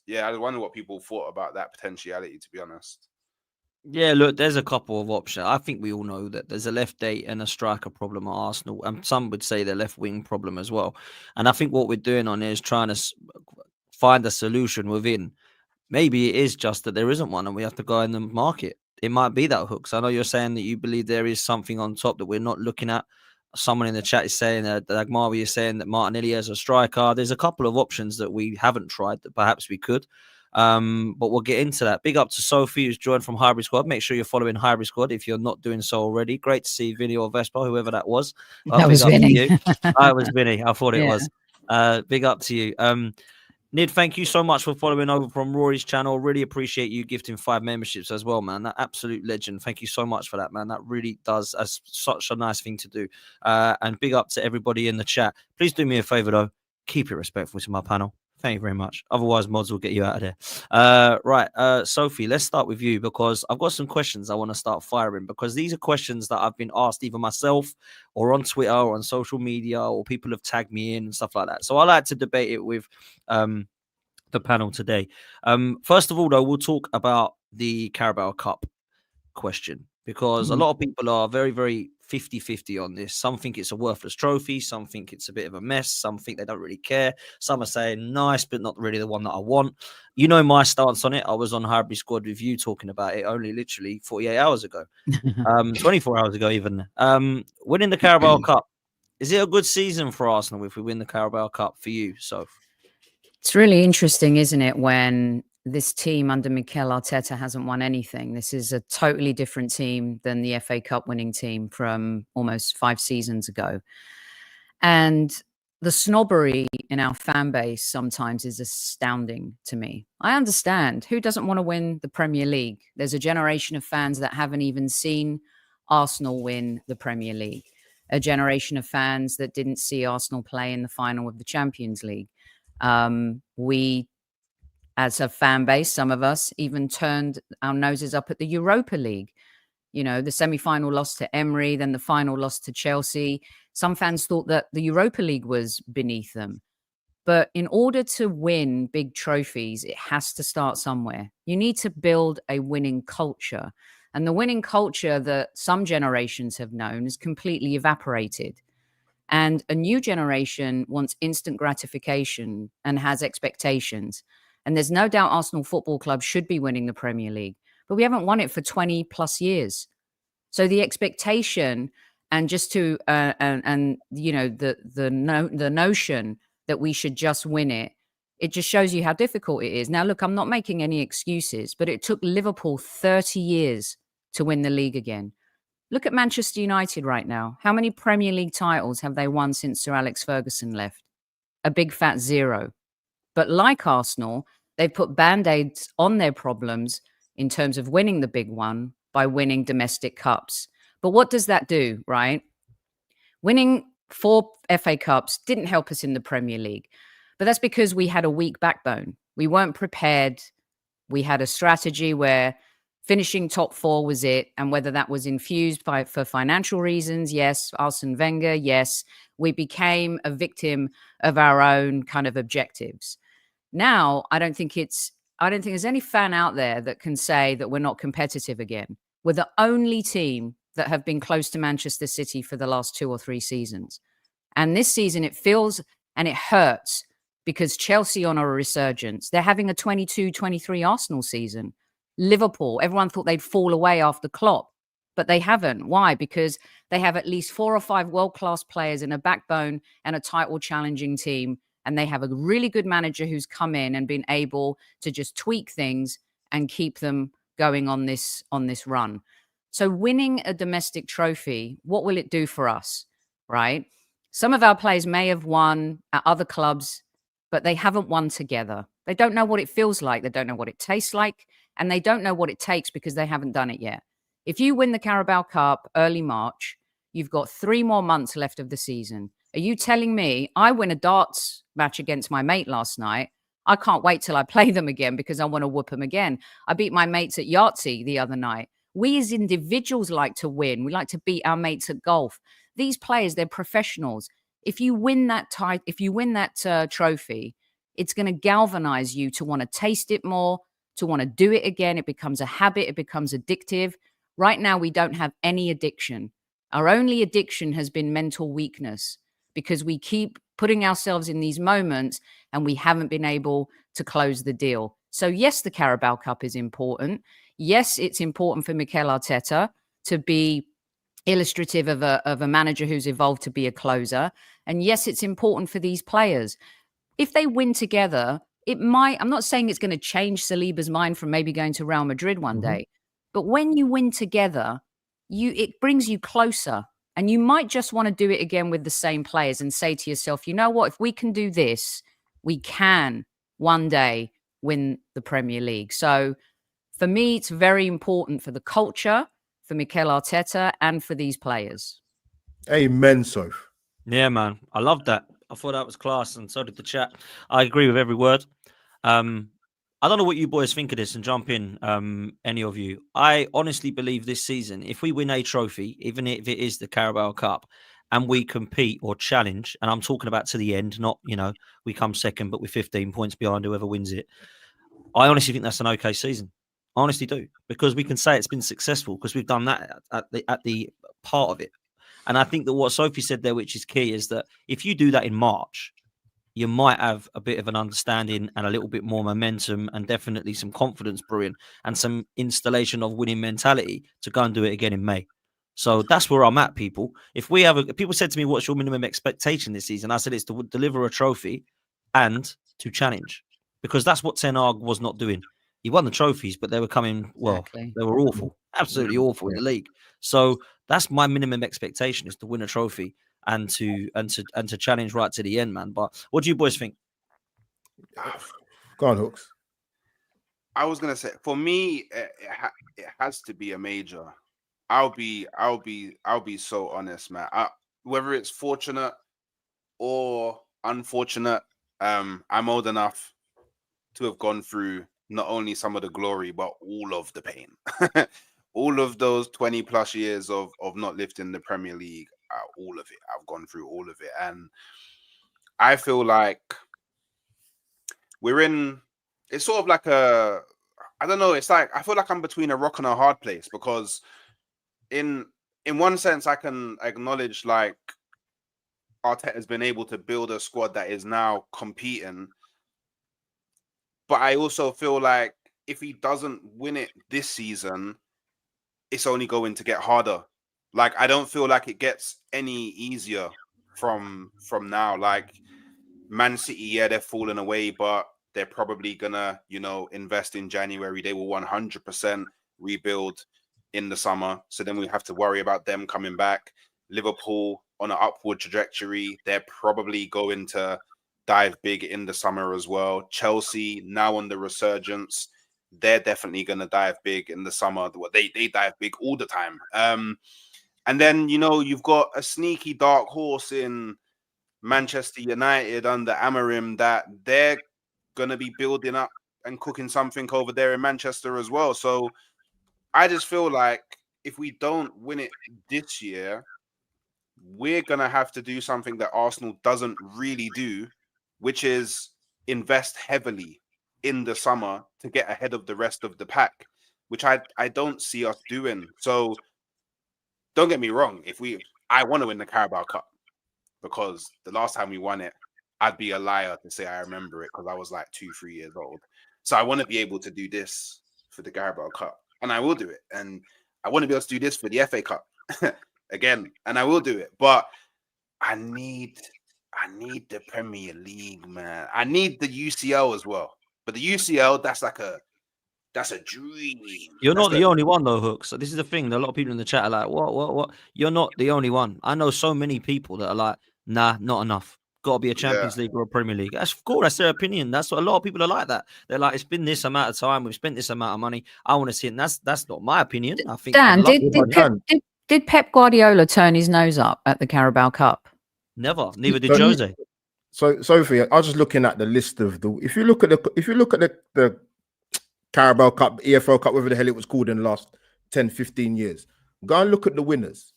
wonder what people thought about that potentiality, to be honest. Yeah, look, there's a couple of options. I think we all know that there's a left eight and a striker problem at Arsenal, and some would say the left wing problem as well. And I think what we're doing on here is trying to find a solution within. Maybe it is just that there isn't one, and we have to go in the market. It might be that hook. So I know you're saying that you believe there is something on top that we're not looking at. Someone in the chat is saying that Agmawi is saying that Martinelli as a striker. There's a couple of options that we haven't tried that perhaps we could. But we'll get into that. Big up to Sophie who's joined from Hybrid Squad. Make sure you're following Hybrid Squad if you're not doing so already. Great to see Vinny or Vespa, whoever that was. That was Vinny. I was Vinny. I thought it was. Big up to you. Nid, thank you so much for following over from Rory's channel. Really appreciate you gifting 5 memberships as well, man. That absolute legend. Thank you so much for that, man. That really does such a nice thing to do. And big up to everybody in the chat. Please do me a favor, though. Keep it respectful to my panel. Thank you very much. Otherwise, mods will get you out of there. Right, Sophie, let's start with you because I've got some questions I want to start firing because these are questions that I've been asked either myself or on Twitter or on social media or people have tagged me in and stuff like that. So I like to debate it with the panel today. First of all, though, we'll talk about the Carabao Cup question because a lot of people are very, very 50-50 on this. Some think it's a worthless trophy. Some think it's a bit of a mess. Some think they don't really care. Some are saying nice, but not really the one that I want. You know my stance on it. I was on Hybrid Squad with you talking about it only literally 48 hours ago. 24 hours ago even. Winning the Carabao Cup. Is it a good season for Arsenal if we win the Carabao Cup for you, Soph? It's really interesting, isn't it, when this team under Mikel Arteta hasn't won anything. This is a totally different team than the FA Cup winning team from almost 5 seasons ago. And the snobbery in our fan base sometimes is astounding to me. I understand. Who doesn't want to win the Premier League? There's a generation of fans that haven't even seen Arsenal win the Premier League. A generation of fans that didn't see Arsenal play in the final of the Champions League. We, as a fan base, some of us even turned our noses up at the Europa League. You know, the semi-final loss to Emery, then the final loss to Chelsea. Some fans thought that the Europa League was beneath them. But in order to win big trophies, it has to start somewhere. You need to build a winning culture. And the winning culture that some generations have known is completely evaporated. And a new generation wants instant gratification and has expectations. And there's no doubt Arsenal Football Club should be winning the Premier League, but we haven't won it for 20 plus years. So the expectation and just to, and you know, the notion that we should just win it, it just shows you how difficult it is. Now, look, I'm not making any excuses, but it took Liverpool 30 years to win the league again. Look at Manchester United right now. How many Premier League titles have they won since Sir Alex Ferguson left? A big fat 0. But like Arsenal, They've put band-aids on their problems in terms of winning the big one by winning domestic cups. But what does that do, right? Winning 4 FA Cups didn't help us in the Premier League. But that's because we had a weak backbone. We weren't prepared. We had a strategy where finishing top 4 was it. And whether that was infused for financial reasons, yes. Arsene Wenger, yes. We became a victim of our own kind of objectives. Now, I don't think there's any fan out there that can say that we're not competitive again. We're the only team that have been close to Manchester City for the last 2 or 3 seasons. And this season, it feels and it hurts because Chelsea on a resurgence. They're having a 22-23 Arsenal season. Liverpool, everyone thought they'd fall away after Klopp, but they haven't. Why? Because they have at least 4 or 5 world-class players and a backbone and a title-challenging team. And they have a really good manager who's come in and been able to just tweak things and keep them going on this run. So winning a domestic trophy, what will it do for us, right? Some of our players may have won at other clubs, but they haven't won together. They don't know what it feels like. They don't know what it tastes like. And they don't know what it takes because they haven't done it yet. If you win the Carabao Cup early March, you've got 3 more months left of the season. Are you telling me I win a darts match against my mate last night? I can't wait till I play them again because I want to whoop them again. I beat my mates at Yahtzee the other night. We as individuals like to win. We like to beat our mates at golf. These players, they're professionals. If you win that trophy, it's going to galvanize you to want to taste it more, to want to do it again. It becomes a habit. It becomes addictive. Right now, we don't have any addiction. Our only addiction has been mental weakness because we keep putting ourselves in these moments and we haven't been able to close the deal. So yes, the Carabao Cup is important. Yes, it's important for Mikel Arteta to be illustrative of a manager who's evolved to be a closer. And yes, it's important for these players. If they win together, it might, I'm not saying it's going to change Saliba's mind from maybe going to Real Madrid one day, but when you win together, it brings you closer. And you might just want to do it again with the same players and say to yourself, you know what, if we can do this, we can one day win the Premier League. So for me, it's very important for the culture, for Mikel Arteta, and for these players. Amen, Soph. Yeah, man. I loved that. I thought that was class, and so did the chat. I agree with every word. I don't know what you boys think of this, and jump in, any of you. I honestly believe this season, if we win a trophy, even if it is the Carabao Cup, and we compete or challenge, and I'm talking about to the end, not, we come second, but we're 15 points behind whoever wins it. I honestly think that's an okay season. I honestly do, because we can say it's been successful because we've done that at the part of it. And I think that what Sophie said there, which is key, is that if you do that in March, you might have a bit of an understanding and a little bit more momentum and definitely some confidence brewing and some installation of winning mentality to go and do it again in May. So that's where I'm at, people. If people said to me, what's your minimum expectation this season? I said it's to deliver a trophy and to challenge, because that's what Ten Hag was not doing. He won the trophies, but they were coming, they were awful, absolutely awful in the league. So that's my minimum expectation, is to win a trophy and to challenge right to the end, man. But what do you boys think? Go on, Hooks. I was gonna say, for me, it has to be a major. I'll be so honest, man. Whether it's fortunate or unfortunate, I'm old enough to have gone through not only some of the glory, but all of the pain. All of those 20 plus years of not lifting the Premier League, all of it. I've gone through all of it. And I feel like it's sort of like I don't know, it's like, I feel like I'm between a rock and a hard place, because in one sense, I can acknowledge like Arteta has been able to build a squad that is now competing. But I also feel like if he doesn't win it this season, it's only going to get harder. Like, I don't feel like it gets any easier from now. Like, Man City, yeah, they're falling away, but they're probably gonna, invest in January. They will 100% rebuild in the summer. So then we have to worry about them coming back. Liverpool on an upward trajectory. They're probably going to dive big in the summer as well. Chelsea now on the resurgence. They're definitely going to dive big in the summer. They dive big all the time. And then, you know, you've got a sneaky dark horse in Manchester United under Amorim that they're going to be building up and cooking something over there in Manchester as well. So I just feel like if we don't win it this year, we're going to have to do something that Arsenal doesn't really do, which is invest heavily in the summer to get ahead of the rest of the pack, which I don't see us doing. So don't get me wrong. I want to win the Carabao Cup, because the last time we won it, I'd be a liar to say I remember it, because I was like 2-3 years old. So I want to be able to do this for the Carabao Cup, and I will do it. And I want to be able to do this for the FA Cup again, and I will do it. But I need the Premier League, man. I need the UCL as well. But the UCL, that's a dream. You're not the only one though, Hooks. So this is the thing. A lot of people in the chat are like, what? You're not the only one. I know so many people that are like, nah, not enough. Got to be a Champions League or a Premier League. That's cool. That's their opinion. That's what a lot of people are like that. They're like, it's been this amount of time. We've spent this amount of money. I want to see it. And that's not my opinion. I think Dan, did Pep Guardiola turn his nose up at the Carabao Cup? Never. Neither did Jose. So Sophie, I was just looking at the list of the. If you look at the Carabao Cup, EFL Cup, whatever the hell it was called in the last 10, 15 years, go and look at the winners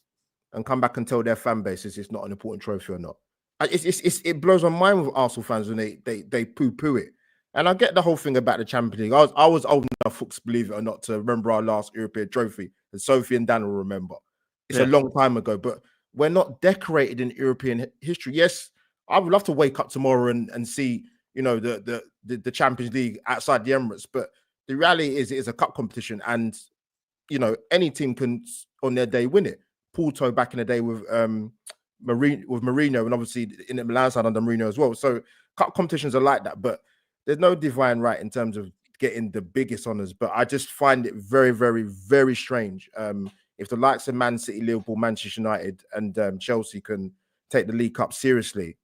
and come back and tell their fan bases it's not an important trophy or not. It blows my mind with Arsenal fans when they poo-poo it. And I get the whole thing about the Champions League. I was old enough, folks, believe it or not, to remember our last European trophy, and Sophie and Dan will remember. It's a long time ago, but we're not decorated in European history. Yes, I would love to wake up tomorrow and see, you know, the Champions League outside the Emirates, but the reality is it is a cup competition, and you know any team can on their day win it. Porto back in the day with Mourinho, and obviously in the Milan side under Mourinho as well. So cup competitions are like that, but there's no divine right in terms of getting the biggest honors. But I just find it very, very, very strange. If the likes of Man City, Liverpool, Manchester United, and Chelsea can take the League Cup seriously,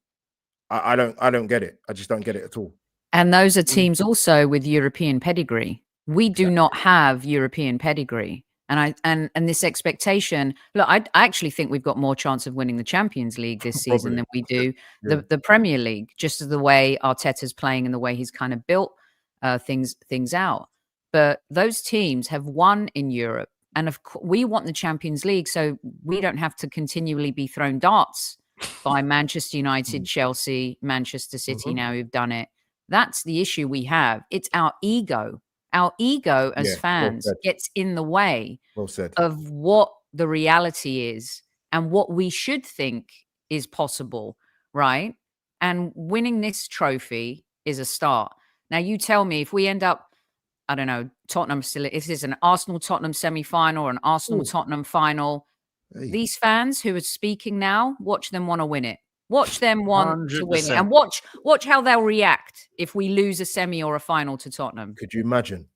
I don't get it. I just don't get it at all. And those are teams also with European pedigree. We do not have European pedigree. And this expectation, look, I actually think we've got more chance of winning the Champions League this season than we do the Premier League, just as the way Arteta's playing and the way he's kind of built things out. But those teams have won in Europe. And we want the Champions League, so we don't have to continually be thrown darts by Manchester United, Chelsea, Manchester City now who've done it. That's the issue we have. It's our ego. Our ego as fans gets in the way of what the reality is and what we should think is possible, right? And winning this trophy is a start. Now, you tell me if we end up, I don't know, Tottenham still, if there's an Arsenal-Tottenham semi-final or an Arsenal-Tottenham final, these fans who are speaking now, watch them want to win it. Watch them want 100%. To win it. And watch how they'll react if we lose a semi or a final to Tottenham. Could you imagine?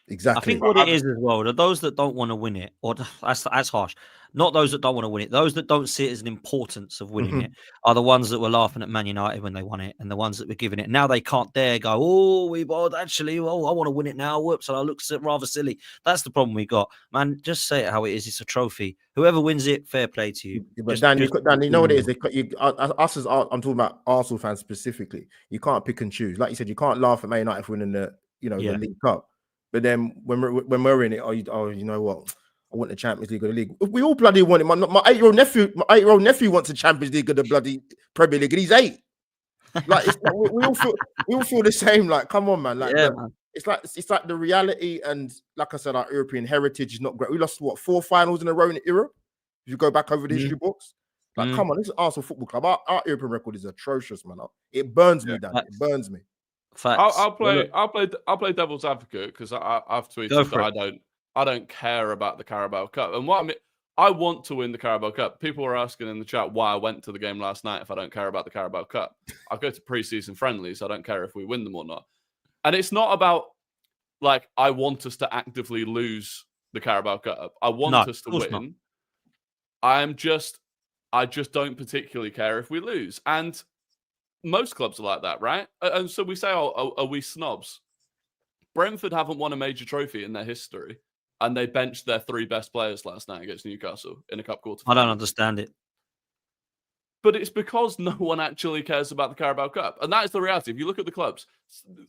Exactly. I think what it is as well, those that don't want to win it, or that's harsh. Not those that don't want to win it. Those that don't see it as an importance of winning it are the ones that were laughing at Man United when they won it, and the ones that were giving it. Now they can't dare go, I want to win it now. Whoops, and I look rather silly. That's the problem we got. Man, just say it how it is. It's a trophy. Whoever wins it, fair play to you. But Dan, you know what it is? I'm talking about Arsenal fans specifically. You can't pick and choose. Like you said, you can't laugh at Man United for winning the League Cup. But then when we're in it, you know what? I want the Champions League or the league. We all bloody want it. My 8-year-old nephew wants the Champions League or the bloody Premier League, and he's 8. Like we all feel the same. Like, come on, man. Like, man. It's like the reality, and like I said, our European heritage is not great. We lost 4 finals in a row in Europe. If you go back over the history books, like, come on, this is Arsenal Football Club. Our European record is atrocious, man. It burns me, Dan. It burns me. I'll play devil's advocate because I've tweeted that I don't care about the Carabao Cup. And what I mean, I want to win the Carabao Cup. People were asking in the chat why I went to the game last night if I don't care about the Carabao Cup. I go to pre-season friendlies. I don't care if we win them or not. And it's not about like I want us to actively lose the Carabao Cup. I want us to win. I just don't particularly care if we lose. And most clubs are like that, right? And so we say, oh, are we snobs? Brentford haven't won a major trophy in their history, and they benched their 3 best players last night against Newcastle in a cup quarter. I don't understand it. But it's because no one actually cares about the Carabao Cup. And that is the reality. If you look at the clubs,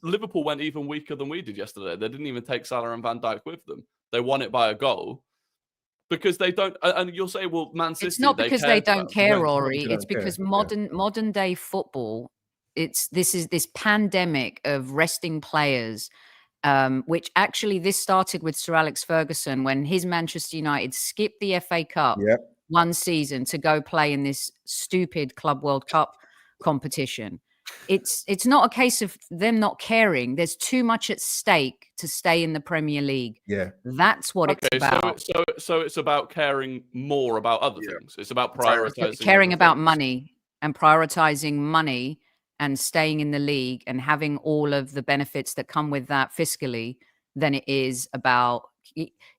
Liverpool went even weaker than we did yesterday. They didn't even take Salah and Van Dijk with them. They won it by a goal because they don't. And you'll say, well, Man City. It's not because they don't care, Rory. They don't It's because care. modern day football. This is this pandemic of resting players, which actually this started with Sir Alex Ferguson when his Manchester United skipped the FA Cup. Yep. One season to go play in this stupid Club World Cup competition. It's not a case of them not caring. There's too much at stake to stay in the Premier League. Yeah, that's what it's about. So it's about caring more about other things. It's about prioritizing, caring about money and prioritizing money and staying in the league and having all of the benefits that come with that fiscally than it is about.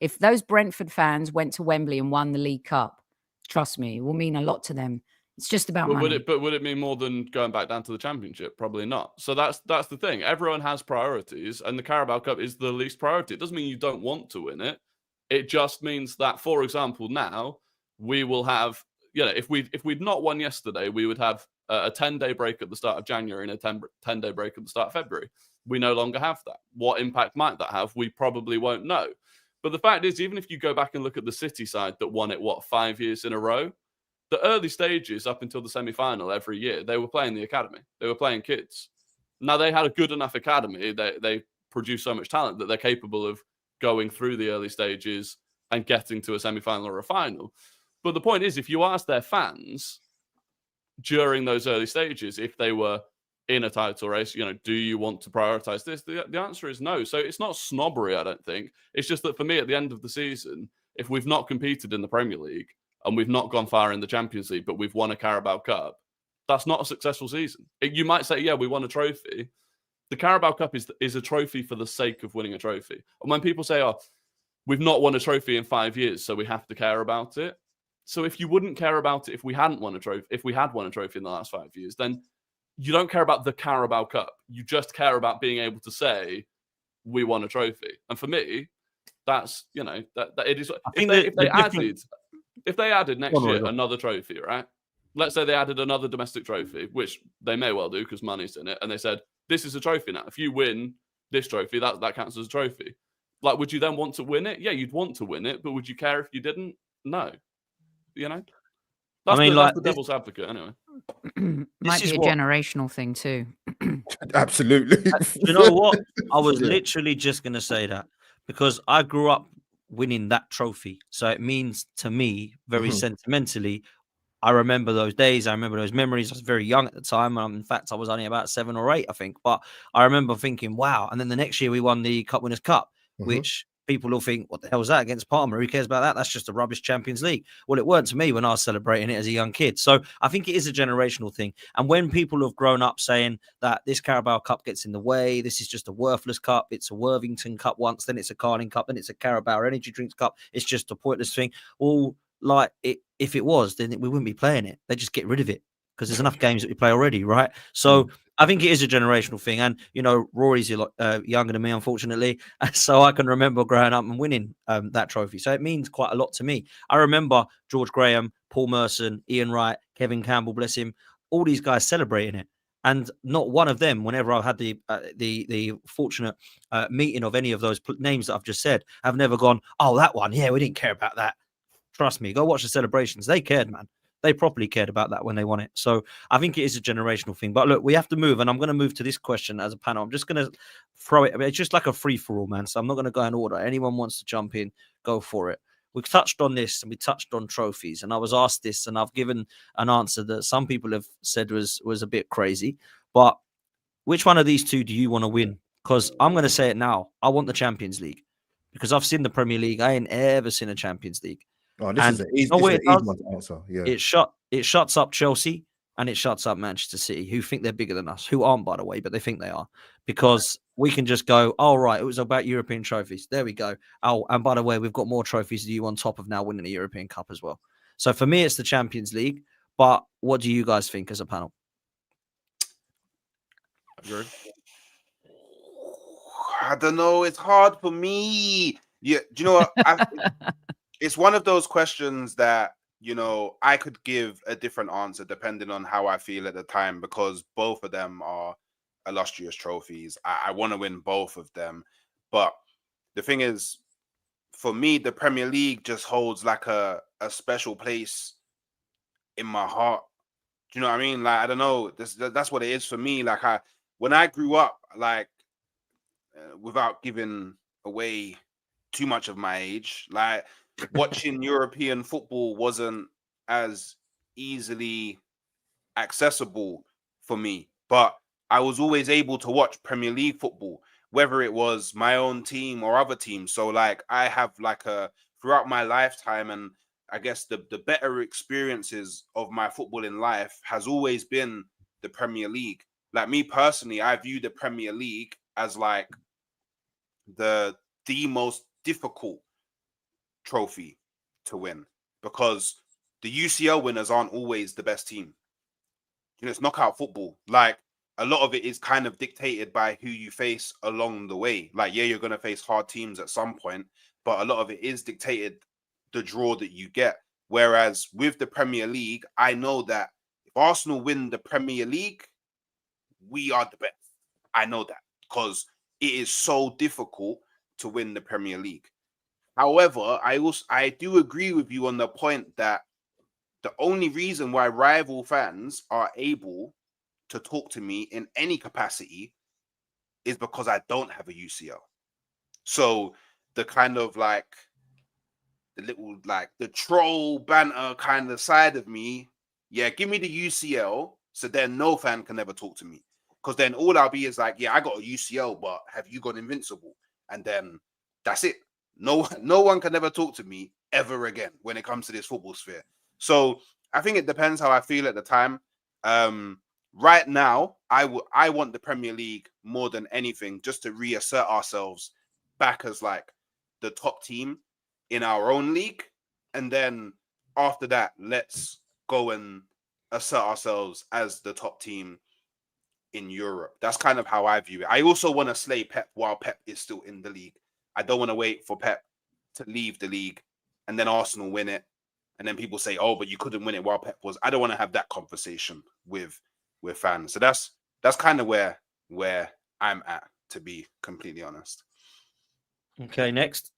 If those Brentford fans went to Wembley and won the League Cup, trust me, it will mean a lot to them. It's just about money. Would it mean more than going back down to the Championship? Probably not. So that's the thing. Everyone has priorities, and the Carabao Cup is the least priority. It doesn't mean you don't want to win it. It just means that, for example, now we will have, if we'd not won yesterday, we would have a 10-day break at the start of January and a 10-day break at the start of February. We no longer have that. What impact might that have? We probably won't know. But the fact is, even if you go back and look at the City side that won it, 5 years in a row, the early stages up until the semi-final every year, they were playing the academy. They were playing kids. Now, they had a good enough academy. They produce so much talent that they're capable of going through the early stages and getting to a semi-final or a final. But the point is, if you ask their fans during those early stages, if they were in a title race, do you want to prioritize this? The answer is no. So it's not snobbery, I don't think. It's just that for me, at the end of the season, if we've not competed in the Premier League and we've not gone far in the Champions League, but we've won a Carabao Cup, that's not a successful season. You might say, yeah, we won a trophy. The Carabao Cup is a trophy for the sake of winning a trophy. And when people say, oh, we've not won a trophy in 5 years, so we have to care about it. So if you wouldn't care about it if we hadn't won a trophy, if we had won a trophy in the last 5 years, then you don't care about the Carabao Cup. You just care about being able to say we won a trophy. And for me, that's that it is. If they added next year another trophy, right? Let's say they added another domestic trophy, which they may well do because money's in it, and they said this is a trophy now. If you win this trophy, that counts as a trophy. Like, would you then want to win it? Yeah, you'd want to win it, but would you care if you didn't? No. That's the devil's advocate, anyway. Might be a generational thing too. Absolutely. You know what? I was literally just going to say that because I grew up winning that trophy. So it means to me, very sentimentally, I remember those days. I remember those memories. I was very young at the time. In fact, I was only about 7 or 8, I think. But I remember thinking, wow. And then the next year we won the Cup Winners' Cup, which people will think, what the hell was that against Parma? Who cares about that? That's just a rubbish Champions League. Well, it weren't to me when I was celebrating it as a young kid. So I think it is a generational thing. And when people have grown up saying that this Carabao Cup gets in the way, this is just a worthless cup, it's a Worthington Cup once, then it's a Carling Cup, then it's a Carabao Energy Drinks Cup, it's just a pointless thing. Well, if it was, then we wouldn't be playing it. They just get rid of it because there's enough games that we play already, right? So I think it is a generational thing. And, Rory's younger than me, unfortunately. So I can remember growing up and winning that trophy. So it means quite a lot to me. I remember George Graham, Paul Merson, Ian Wright, Kevin Campbell, bless him, all these guys celebrating it. And not one of them, whenever I've had the fortunate meeting of any of those names that I've just said, have never gone, oh, that one, yeah, we didn't care about that. Trust me, go watch the celebrations. They cared, man. They properly cared about that when they won it. So I think it is a generational thing. But look, we have to move. And I'm going to move to this question as a panel. I'm just going to throw it. It's just like a free-for-all, man. So I'm not going to go in order. Anyone wants to jump in, go for it. We touched on this and we touched on trophies. And I was asked this and I've given an answer that some people have said was a bit crazy. But which one of these two do you want to win? Because I'm going to say it now. I want the Champions League. Because I've seen the Premier League. I ain't ever seen a Champions League. Oh, this is an easy one to answer. Yeah. It shuts up Chelsea and it shuts up Manchester City, who think they're bigger than us, who aren't, by the way, but they think they are. Because we can just go, oh, right, it was about European trophies. There we go. Oh, and by the way, we've got more trophies than you on top of now winning the European Cup as well. So for me, it's the Champions League. But what do you guys think as a panel? Agree. I don't know. It's hard for me. Yeah, do you know what? It's one of those questions that, you know, I could give a different answer depending on how I feel at the time, because both of them are illustrious trophies. I want to win both of them. But the thing is, for me, the Premier League just holds like a special place in my heart. Do you know what I mean? Like, I don't know. That's what it is for me. Like, when I grew up, like, without giving away too much of my age, like, watching European football wasn't as easily accessible for me, but I was always able to watch Premier League football, whether it was my own team or other teams. So like, I have like throughout my lifetime, and I guess the better experiences of my football in life has always been the Premier League. Like, me personally, I view the Premier League as like the most difficult trophy to win, because the UCL winners aren't always the best team. You know, it's knockout football. Like, a lot of it is kind of dictated by who you face along the way. Like, yeah, you're going to face hard teams at some point, but a lot of it is dictated the draw that you get. Whereas with the Premier League, I know that if Arsenal win the Premier League, we are the best. I know that, because it is so difficult to win the Premier League. However, I do agree with you on the point that the only reason why rival fans are able to talk to me in any capacity is because I don't have a UCL. So the kind of like the little like the troll banter kind of side of me, yeah, give me the UCL, so then no fan can ever talk to me. Because then all I'll be is like, yeah, I got a UCL, but have you got Invincible? And then that's it. No one can ever talk to me ever again when it comes to this football sphere. So I think it depends how I feel at the time. Right now, I want the Premier League more than anything, just to reassert ourselves back as like the top team in our own league. And then after that, let's go and assert ourselves as the top team in Europe. That's kind of how I view it. I also want to slay Pep while Pep is still in the league. I don't want to wait for Pep to leave the league and then Arsenal win it, and then people say, oh, but you couldn't win it while Pep was. I don't want to have that conversation with fans. So that's kind of where I'm at, to be completely honest. Okay, next.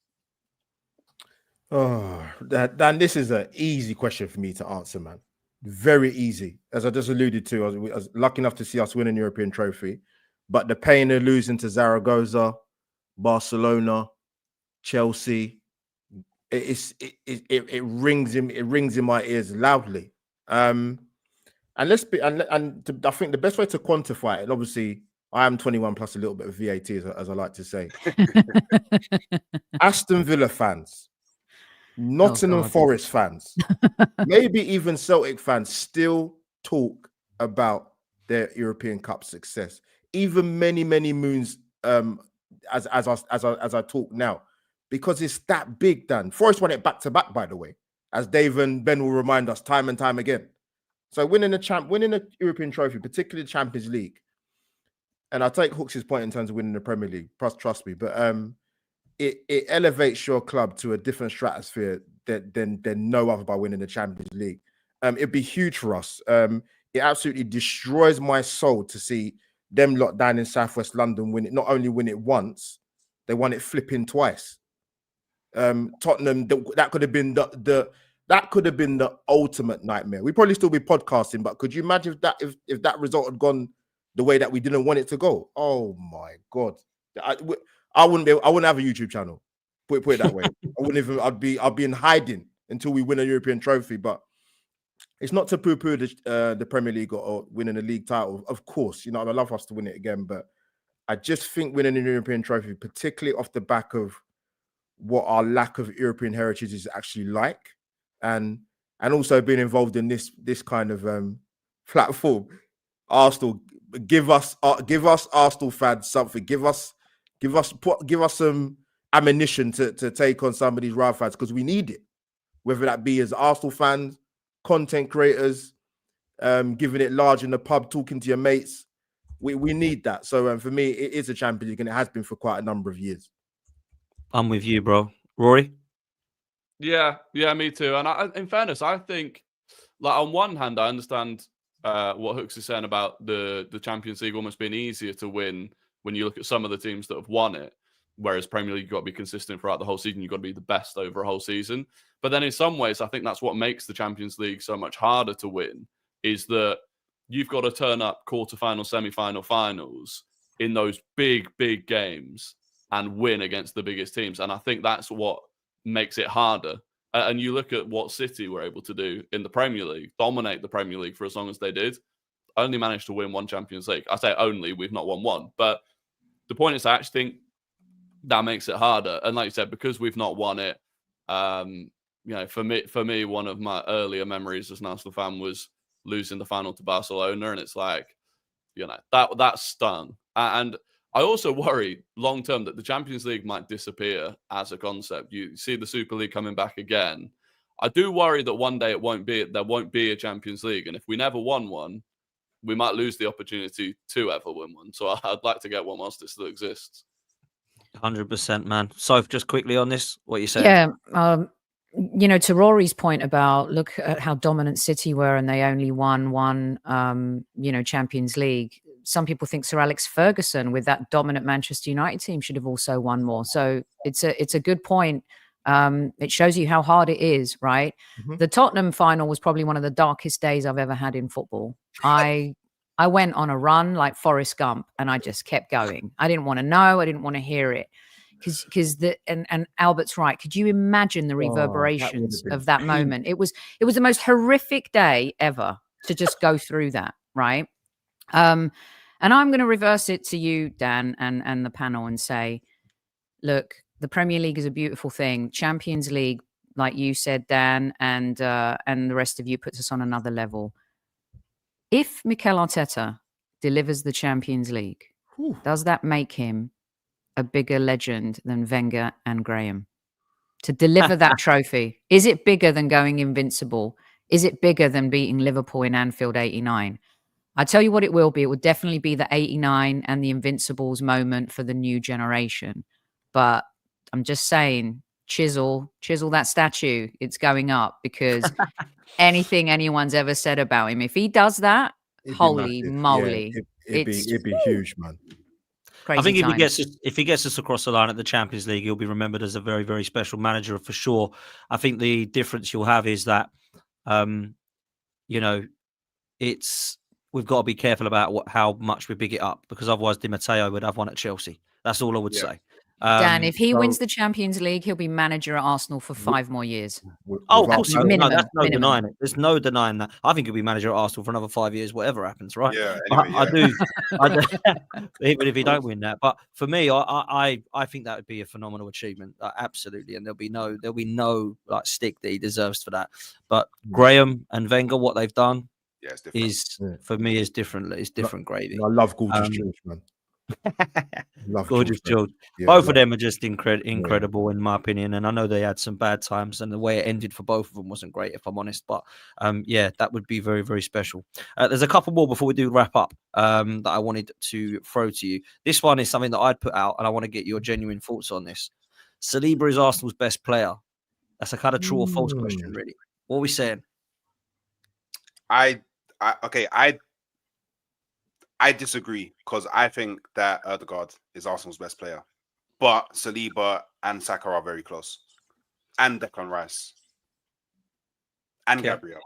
Oh, Dan, this is an easy question for me to answer, man. Very easy. As I just alluded to, I was lucky enough to see us win a European trophy, but the pain of losing to Zaragoza, Barcelona, Chelsea, it rings in my ears loudly. And I think the best way to quantify it, and obviously I am 21 plus a little bit of VAT, as I like to say. Aston Villa fans, Nottingham Forest fans, maybe even Celtic fans still talk about their European Cup success, even many moons as I talk now, because it's that big. Dan, Forest won it back to back, by the way, as Dave and Ben will remind us time and time again. So winning a European trophy, particularly the Champions League, and I take Hooks' point in terms of winning the Premier League. Trust me, but it elevates your club to a different stratosphere than no other by winning the Champions League. It'd be huge for us. It absolutely destroys my soul to see them lot down in Southwest London win it. Not only win it once, they won it flipping twice. Tottenham, that could have been the ultimate nightmare. We'd probably still be podcasting, but could you imagine if that result had gone the way that we didn't want it to go? Oh my God. I wouldn't have a YouTube channel. Put it that way. I'd be in hiding until we win a European trophy. But it's not to poo-poo the Premier League or winning a league title. Of course, you know, I'd love us to win it again, but I just think winning a European trophy, particularly off the back of what our lack of European heritage is actually like, and also being involved in this kind of platform. Arsenal, give us Arsenal fans something. Give us some ammunition to take on some of these rival fans, because we need it. Whether that be as Arsenal fans, content creators, giving it large in the pub, talking to your mates, We need that. So for me, it is a Champions League, and it has been for quite a number of years. I'm with you, bro. Rory? Yeah, me too. And in fairness, I think, like, on one hand, I understand what Hooks is saying about the Champions League almost being easier to win when you look at some of the teams that have won it. Whereas Premier League, you've got to be consistent throughout the whole season. You've got to be the best over a whole season. But then in some ways, I think that's what makes the Champions League so much harder to win, is that you've got to turn up quarterfinal, semi-final, finals in those big, big games and win against the biggest teams. And I think that's what makes it harder. And you look at what City were able to do in the Premier League, dominate the Premier League for as long as they did, only managed to win one Champions League. I say only, we've not won one. But the point is, I actually think that makes it harder. And like you said, because we've not won it, for me, one of my earlier memories as an Arsenal fan was losing the final to Barcelona. And it's like, that stung. And I also worry long term that the Champions League might disappear as a concept. You see the Super League coming back again. I do worry that one day there won't be a Champions League. And if we never won one, we might lose the opportunity to ever win one. So I'd like to get one whilst it still exists. 100%, man. So just quickly on this, what you saying? Yeah. To Rory's point about look at how dominant City were and they only won one, Champions League. Some people think Sir Alex Ferguson with that dominant Manchester United team should have also won more. So it's a good point. It shows you how hard it is, right? Mm-hmm. The Tottenham final was probably one of the darkest days I've ever had in football. I went on a run like Forrest Gump and I just kept going. I didn't want to know. I didn't want to hear it. Because and Albert's right. Could you imagine the reverberations of that moment? It was the most horrific day ever to just go through that, right? And I'm going to reverse it to you, Dan, and the panel and say, look, the Premier League is a beautiful thing. Champions League, like you said, Dan, and the rest of you puts us on another level. If Mikel Arteta delivers the Champions League, does that make him a bigger legend than Wenger and Graham? To deliver that trophy, is it bigger than going invincible? Is it bigger than beating Liverpool in Anfield 89? I tell you what it will be. It will definitely be the 89 and the Invincibles moment for the new generation. But I'm just saying, chisel that statue. It's going up because anything anyone's ever said about him, if he does that, holy moly. Yeah, it'd be huge, man. I think if he gets us across the line at the Champions League, he'll be remembered as a very, very special manager for sure. I think the difference you'll have is that, we've got to be careful about how much we big it up, because otherwise Di Matteo would have one at Chelsea. That's all I would say. Dan, if he wins the Champions League, he'll be manager at Arsenal for 5 more years. Of course, minimum. Denying it. There's no denying that. I think he'll be manager at Arsenal for another 5 years, whatever happens, right? Yeah, anyway, I do. Even if he don't win that, but for me, I think that would be a phenomenal achievement, absolutely. And there'll be no like stick that he deserves for that. But Graham and Wenger, what they've done, for me is different. It's different gravy. I love Gorgeous George, man. Gorgeous George. Both of them are just incredible in my opinion, and I know they had some bad times, and the way it ended for both of them wasn't great, if I'm honest. But that would be very, very special. There's a couple more before we do wrap up that I wanted to throw to you. This one is something that I'd put out, and I want to get your genuine thoughts on this. Saliba is Arsenal's best player. That's a kind of true or false question, really. What are we saying? I disagree, because I think that Ødegaard is Arsenal's best player, but Saliba and Saka are very close, and Declan Rice, and Gabriel,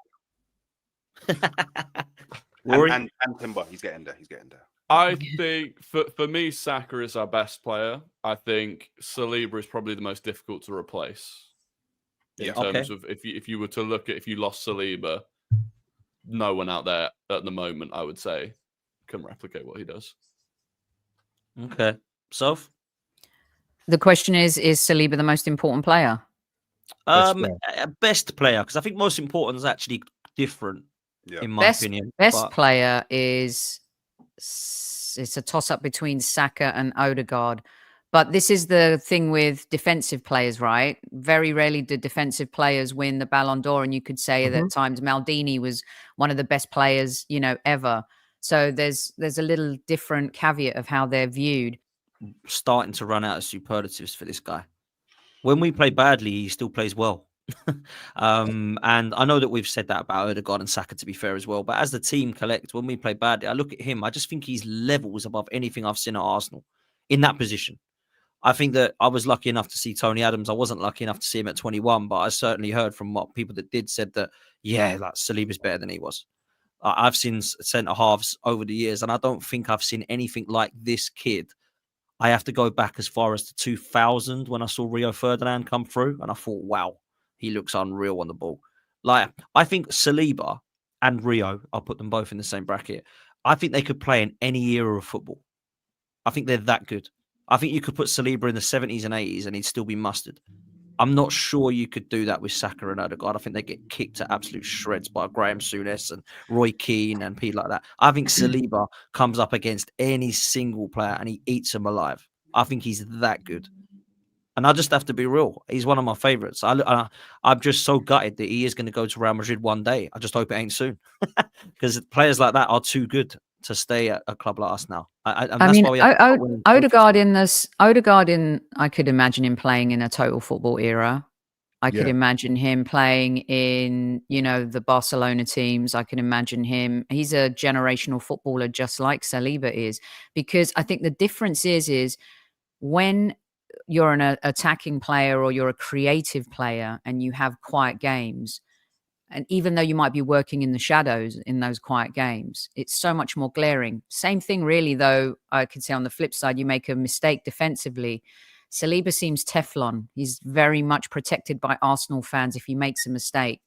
and Timber. He's getting there. I think for me, Saka is our best player. I think Saliba is probably the most difficult to replace in terms of if you were to look at, if you lost Saliba, no one out there at the moment, I would say, can replicate what he does. Okay. Soph? The question is Saliba the most important player? Best player, because I think most important is actually different, in my opinion. Best player is, it's a toss-up between Saka and Ødegaard. But this is the thing with defensive players, right? Very rarely do defensive players win the Ballon d'Or, and you could say that at times Maldini was one of the best players, ever. So there's a little different caveat of how they're viewed. Starting to run out of superlatives for this guy. When we play badly, he still plays well. And I know that we've said that about Odegaard and Saka, to be fair, as well. But as the team collect, when we play badly, I look at him, I just think he's levels above anything I've seen at Arsenal in that position. I think that I was lucky enough to see Tony Adams. I wasn't lucky enough to see him at 21, but I certainly heard from what people that did said that, yeah, like Saliba's better than he was. I've seen centre halves over the years, and I don't think I've seen anything like this kid. I have to go back as far as to 2000 when I saw Rio Ferdinand come through, and I thought, wow, he looks unreal on the ball. Like, I think Saliba and Rio, I'll put them both in the same bracket. I think they could play in any era of football. I think they're that good. I think you could put Saliba in the 70s and 80s and he'd still be mustard. I'm not sure you could do that with Saka and Odegaard. I think they get kicked to absolute shreds by Graham Souness and Roy Keane and people like that. I think Saliba comes up against any single player and he eats them alive. I think he's that good. And I just have to be real. He's one of my favourites. I'm just so gutted that he is going to go to Real Madrid one day. I just hope it ain't soon. Because players like that are too good to stay at a club like us now. I mean, Odegaard I could imagine him playing in a total football era. I could imagine him playing in, the Barcelona teams. I can imagine him. He's a generational footballer, just like Saliba is. Because I think the difference is when you're an attacking player or you're a creative player and you have quiet games, and even though you might be working in the shadows in those quiet games, it's so much more glaring. Same thing, really, though, I could say on the flip side, you make a mistake defensively. Saliba seems Teflon. He's very much protected by Arsenal fans if he makes a mistake,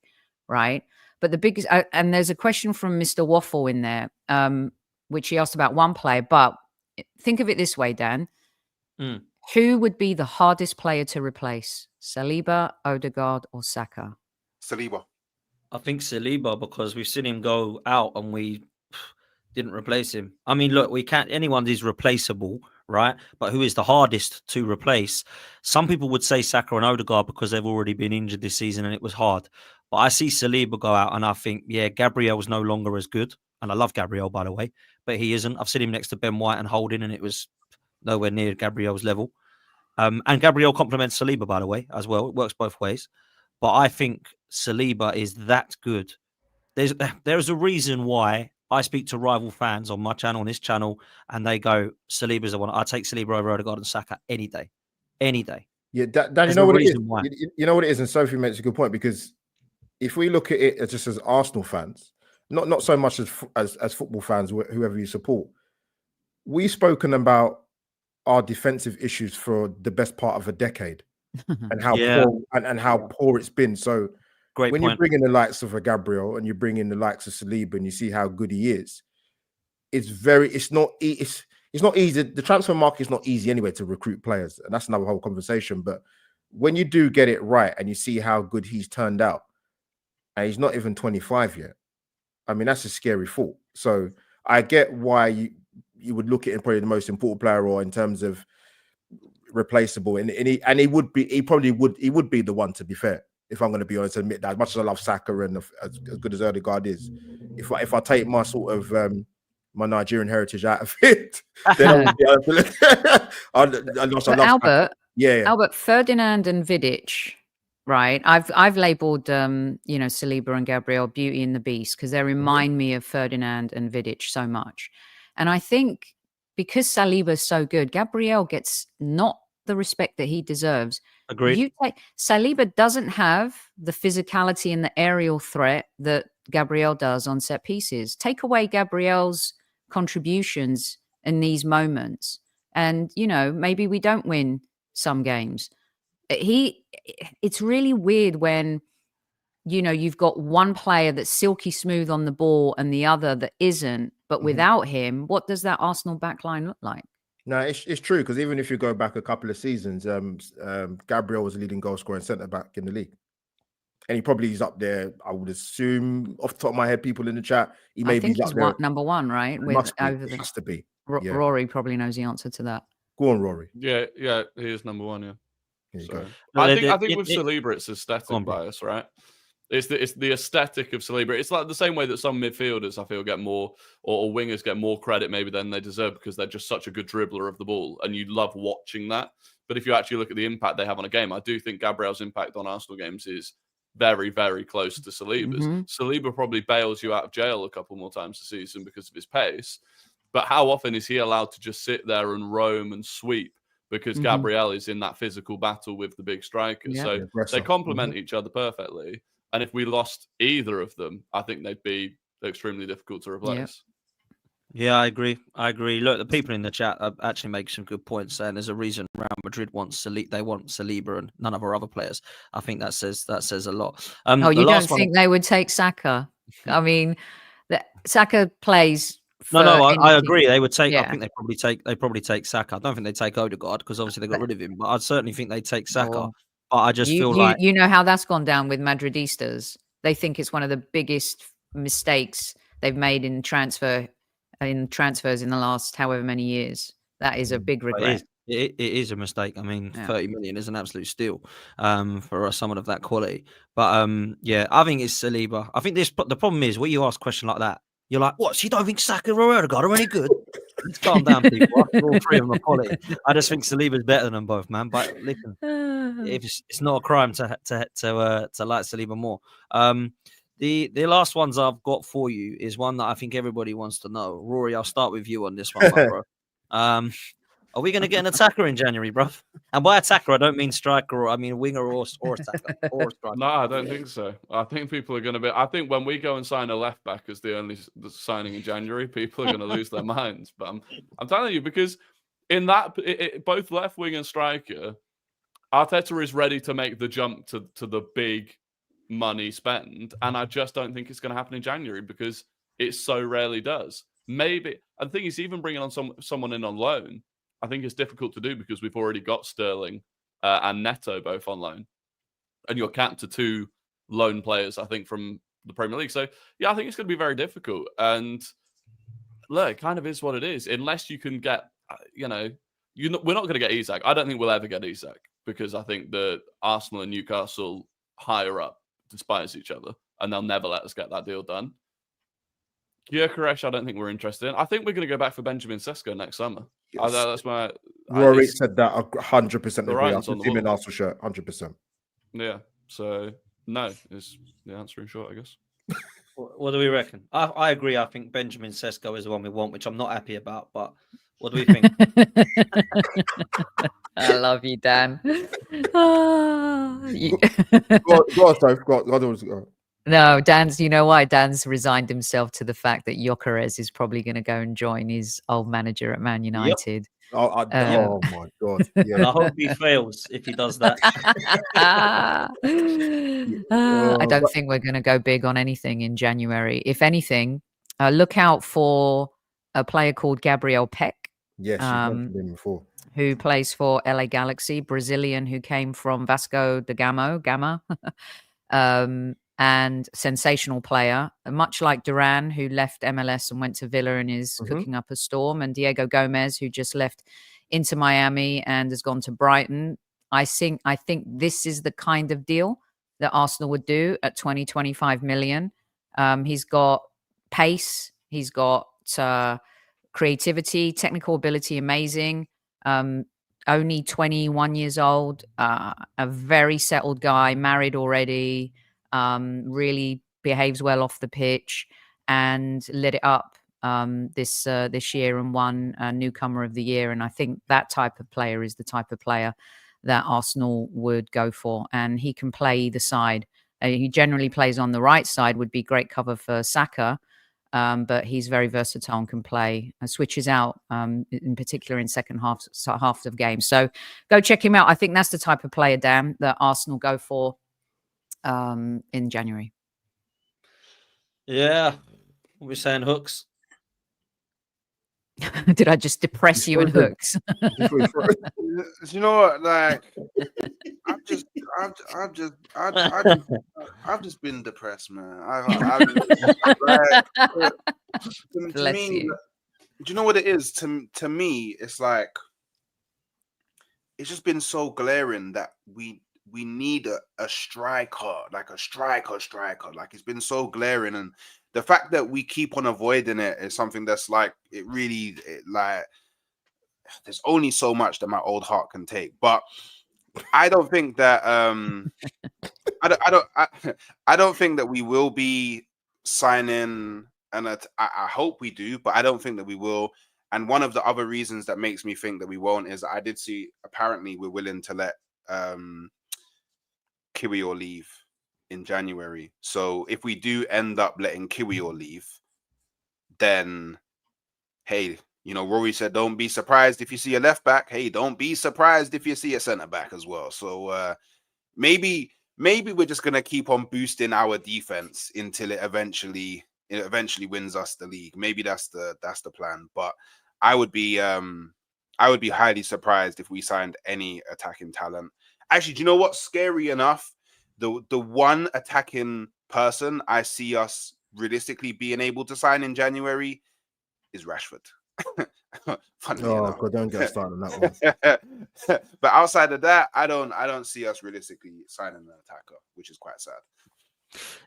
right? But the biggest, and there's a question from Mr. Waffle in there, which he asked about one player, but think of it this way, Dan. Who would be the hardest player to replace? Saliba, Odegaard, or Saka? Saliba. I think Saliba, because we've seen him go out and we didn't replace him. I mean, look, anyone is replaceable, right? But who is the hardest to replace? Some people would say Saka and Odegaard because they've already been injured this season and it was hard. But I see Saliba go out and I think, yeah, Gabriel's no longer as good. And I love Gabriel, by the way, but he isn't. I've seen him next to Ben White and Holding and it was nowhere near Gabriel's level. And Gabriel complements Saliba, by the way, as well. It works both ways. But I think Saliba is that good. There's a reason why I speak to rival fans on my channel, on this channel, and they go, Saliba's the one. I take Saliba over Odegaard and Saka any day. Any day. Yeah, Dan, you know what it is? You know what it is? And Sophie makes a good point, because if we look at it just as Arsenal fans, not so much as football fans, whoever you support, we've spoken about our defensive issues for the best part of a decade. And how poor and how poor it's been. So when you bring in the likes of a Gabriel and you bring in the likes of Saliba and you see how good he is, it's not easy. The transfer market is not easy anyway to recruit players, and that's another whole conversation. But when you do get it right and you see how good he's turned out, and he's not even 25 yet, I mean, that's a scary thought. So I get why you would look at him probably the most important player, or in terms of replaceable, and he would be the one, to be fair, if I'm going to be honest, admit that. As much as I love Saka and as good as Odegaard is, if I take my sort of my Nigerian heritage out of it, then Albert, Ferdinand and Vidic, right? I've labelled Saliba and Gabriel Beauty and the Beast, because they remind me of Ferdinand and Vidic so much. And I think because Saliba is so good, Gabriel gets not the respect that he deserves. Agreed. Saliba doesn't have the physicality and the aerial threat that Gabriel does on set pieces. Take away Gabriel's contributions in these moments, and maybe we don't win some games. It's really weird when you've got one player that's silky smooth on the ball and the other that isn't. But without him, what does that Arsenal backline look like? No, it's true, because even if you go back a couple of seasons, Gabriel was the leading goal scorer and centre back in the league, and he probably is up there. I would assume, off the top of my head, people in the chat, he's up there. Number one, right? It has to be. Rory probably knows the answer to that. Go on, Rory. Yeah, he is number one. Yeah. Here you go. I think with Saliba, it's aesthetic bias, right? It's the aesthetic of Saliba. It's like the same way that some midfielders, I feel, get more, or wingers get more credit maybe than they deserve because they're just such a good dribbler of the ball, and you love watching that. But if you actually look at the impact they have on a game, I do think Gabriel's impact on Arsenal games is very, very close to Saliba's. Saliba probably bails you out of jail a couple more times this season because of his pace. But how often is he allowed to just sit there and roam and sweep because Gabriel is in that physical battle with the big striker? So they complement each other perfectly. And if we lost either of them, I think they'd be extremely difficult to replace. Yeah, I agree. Look, the people in the chat actually make some good points, saying there's a reason Real Madrid wants Saliba and none of our other players. I think that says a lot. You don't think they would take Saka? I mean, Saka plays. No, I agree. They would take. I think they probably take Saka. I don't think they take Odegaard because obviously they got rid of him. But I certainly think they take Saka. But I just feel like you know how that's gone down with Madridistas. They think it's one of the biggest mistakes they've made in transfers in the last however many years. That is a big regret. It is a mistake. I mean, 30 million is an absolute steal for someone of that quality. But I think it's Saliba. I think the problem is when you ask a question like that, you're like, what? So you don't think Saka or Odegaard are any good? Let's calm down, people. All three of them are quality. I just think Saliba's better than them both, man. But listen, it's not a crime to like Saliba more. The last ones I've got for you is one that I think everybody wants to know. Rory, I'll start with you on this one, bro. Are we going to get an attacker in January, bro? And by attacker, I don't mean striker, or I mean winger or attacker or striker. No, I don't think so. I think people are going to be. I think when we go and sign a left back as the only signing in January, people are going to lose their minds. But I'm telling you, because in that, both left wing and striker, Arteta is ready to make the jump to the big money spend, and I just don't think it's going to happen in January because it so rarely does. Maybe I think he's even bringing on someone in on loan. I think it's difficult to do because we've already got Sterling and Neto both on loan, and you're capped to 2 loan players, I think, from the Premier League. So yeah, I think it's going to be very difficult. And look, it kind of is what it is. Unless you can get, we're not going to get Isak. I don't think we'll ever get Isak because I think that Arsenal and Newcastle higher up despise each other, and they'll never let us get that deal done. Gyökeres, I don't think we're interested in. I think we're going to go back for Benjamin Sesko next summer. Yes. That's my. Rory said that 100% agree. Right I put him in Arsenal shirt, 100%. Yeah. So no is the answer in short, I guess. What do we reckon? I agree. I think Benjamin Sesko is the one we want, which I'm not happy about. But what do we think? I love you, Dan. Go. No, you know why? Dan's resigned himself to the fact that Gyökeres is probably going to go and join his old manager at Man United. Yep. Oh my God. Yeah. I hope he fails if he does that. I don't think we're going to go big on anything in January. If anything, look out for a player called Gabriel Peck. Yes, you've mentioned him before. Who plays for LA Galaxy, Brazilian who came from Vasco da Gama. And sensational player, much like Duran, who left MLS and went to Villa and is cooking up a storm, and Diego Gomez, who just left Inter Miami and has gone to Brighton. I think this is the kind of deal that Arsenal would do at 20-25 million. He's got pace, he's got creativity, technical ability, amazing. Only 21 years old, a very settled guy, married already. Really behaves well off the pitch and lit it up this year and won Newcomer of the Year. And I think that type of player is the type of player that Arsenal would go for. And he can play either side. He generally plays on the right side, would be great cover for Saka. But he's very versatile and can play, switches out, in particular in second half of games. So go check him out. I think that's the type of player, Dan, that Arsenal go for in January. Yeah. What are we saying, Hooks? Did I just depress you in Hooks? You know what? Like, I've just been depressed, man. To me, do you know what it is? To me, it's like it's just been so glaring that we need a striker, like a striker. Like it's been so glaring, and the fact that we keep on avoiding it is something that's like like there's only so much that my old heart can take. But I don't think that I don't think that we will be signing, and I hope we do, but I don't think that we will. And one of the other reasons that makes me think that we won't is I did see apparently we're willing to let Kiwior leave in January. So if we do end up letting Kiwior leave, then hey, you know, Rory said, don't be surprised if you see a left back. Hey, don't be surprised if you see a centre back as well. So maybe we're just gonna keep on boosting our defense until it eventually wins us the league. Maybe that's the plan. But I would be highly surprised if we signed any attacking talent. Actually, do you know what's scary enough? The one attacking person I see us realistically being able to sign in January is Rashford. Funnily enough. God, don't get started on that one. But outside of that, I don't see us realistically signing an attacker, which is quite sad.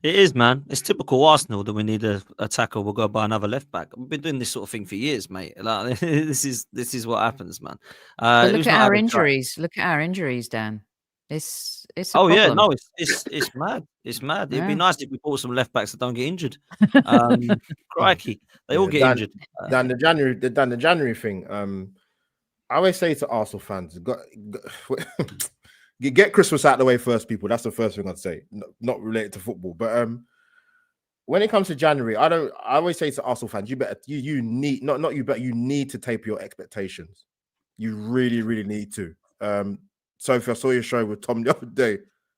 It is, man. It's typical Arsenal that we need a attacker. We'll go buy another left back. We've been doing this sort of thing for years, mate. Like, this is what happens, man. But look at our injuries. Look at our injuries, Dan. It's a problem. Yeah, no, it's mad. It's mad. It'd be nice if we bought some left backs that don't get injured. Crikey, they all get injured. Dan, the January thing. I always say to Arsenal fans, get Christmas out of the way first, people. That's the first thing I'd say. Not related to football, but when it comes to January, I always say to Arsenal fans, you need to taper your expectations. You really, really need to. Sophie, I saw your show with Tom the other day.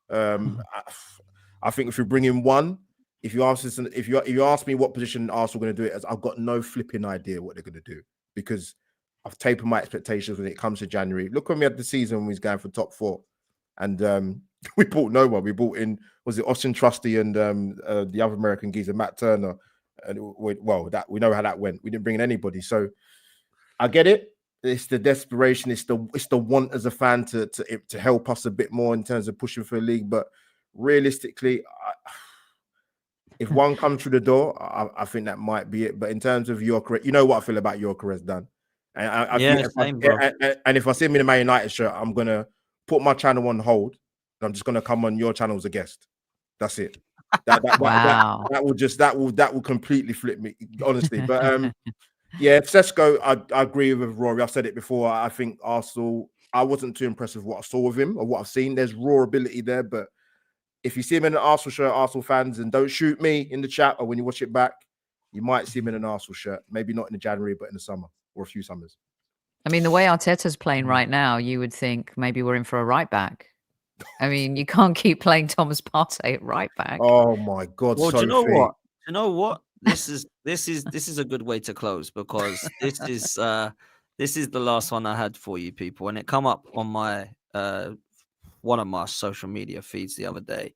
I think if you bring in one, if you ask me what position Arsenal are going to do it as, I've got no flipping idea what they're going to do, because I've tapered my expectations when it comes to January. Look when we had the season when we was going for top 4, and we bought no one. We bought in, was it Austin Trusty and the other American geezer Matt Turner, and we know how that went. We didn't bring in anybody, so I get it. It's the desperation. It's the want as a fan to help us a bit more in terms of pushing for a league. But realistically, if one comes through the door, I think that might be it. But in terms of Gyökeres, you know what I feel about Gyökeres, Dan. And if I see him in a Man United shirt, I'm gonna put my channel on hold. And I'm just gonna come on your channel as a guest. That's it. Wow. That will completely flip me, honestly. But yeah, Sesko, I agree with Rory. I've said it before. I think Arsenal, I wasn't too impressed with what I saw with him or what I've seen. There's raw ability there, but if you see him in an Arsenal shirt, Arsenal fans, and don't shoot me in the chat or when you watch it back, you might see him in an Arsenal shirt. Maybe not in the January, but in the summer or a few summers. I mean, the way Arteta's playing right now, you would think maybe we're in for a right back. I mean, you can't keep playing Thomas Partey at right back. Oh my God! Well, Sophie. do you know what? This is a good way to close, because this is the last one I had for you people, and it come up on my one of my social media feeds the other day.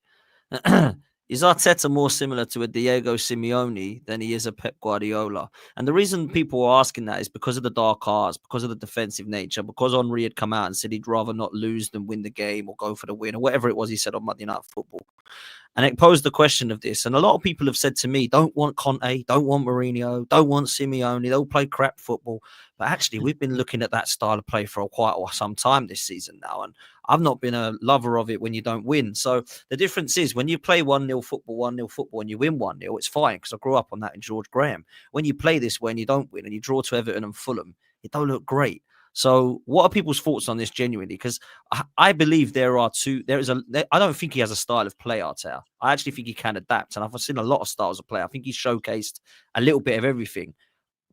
Is Arteta more similar to a Diego Simeone than he is a Pep Guardiola? And the reason people are asking that is because of the dark arts, because of the defensive nature, because Henry had come out and said he'd rather not lose than win the game or go for the win, or whatever it was he said on Monday Night Football. And it posed the question of this. And a lot of people have said to me, don't want Conte, don't want Mourinho, don't want Simeone, they'll play crap football. But actually, we've been looking at that style of play for quite some time this season now. And I've not been a lover of it when you don't win. So the difference is when you play 1-0 football, and you win 1-0, it's fine, because I grew up on that in George Graham. When you play this way and you don't win and you draw to Everton and Fulham, it don't look great. So what are people's thoughts on this genuinely? Because I believe I don't think he has a style of play, Arteta. I actually think he can adapt. And I've seen a lot of styles of play. I think he's showcased a little bit of everything.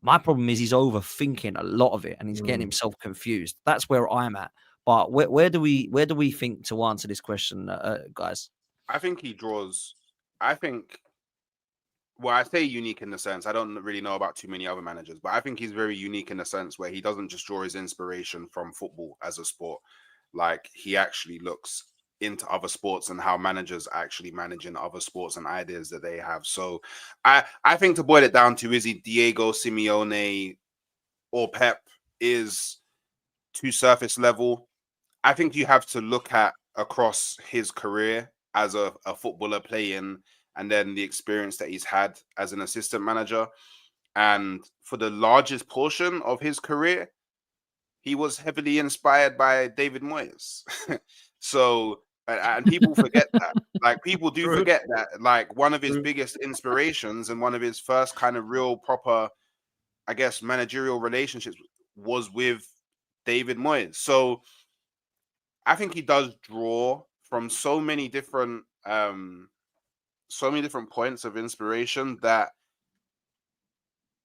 My problem is he's overthinking a lot of it and he's getting himself confused. That's where I'm at. But where do we think to answer this question, guys? I think he draws. Well, I say unique in the sense, I don't really know about too many other managers, but I think he's very unique in the sense where he doesn't just draw his inspiration from football as a sport. Like, he actually looks into other sports and how managers actually manage in other sports and ideas that they have. So I think to boil it down to, is he Diego Simeone or Pep, is too surface level. I think you have to look at across his career as a footballer playing, and then the experience that he's had as an assistant manager. And for the largest portion of his career, he was heavily inspired by David Moyes. So, and people forget that. Like, people do forget that. Like, one of his biggest inspirations and one of his first kind of real proper, I guess, managerial relationships was with David Moyes. So I think he does draw from so many different points of inspiration that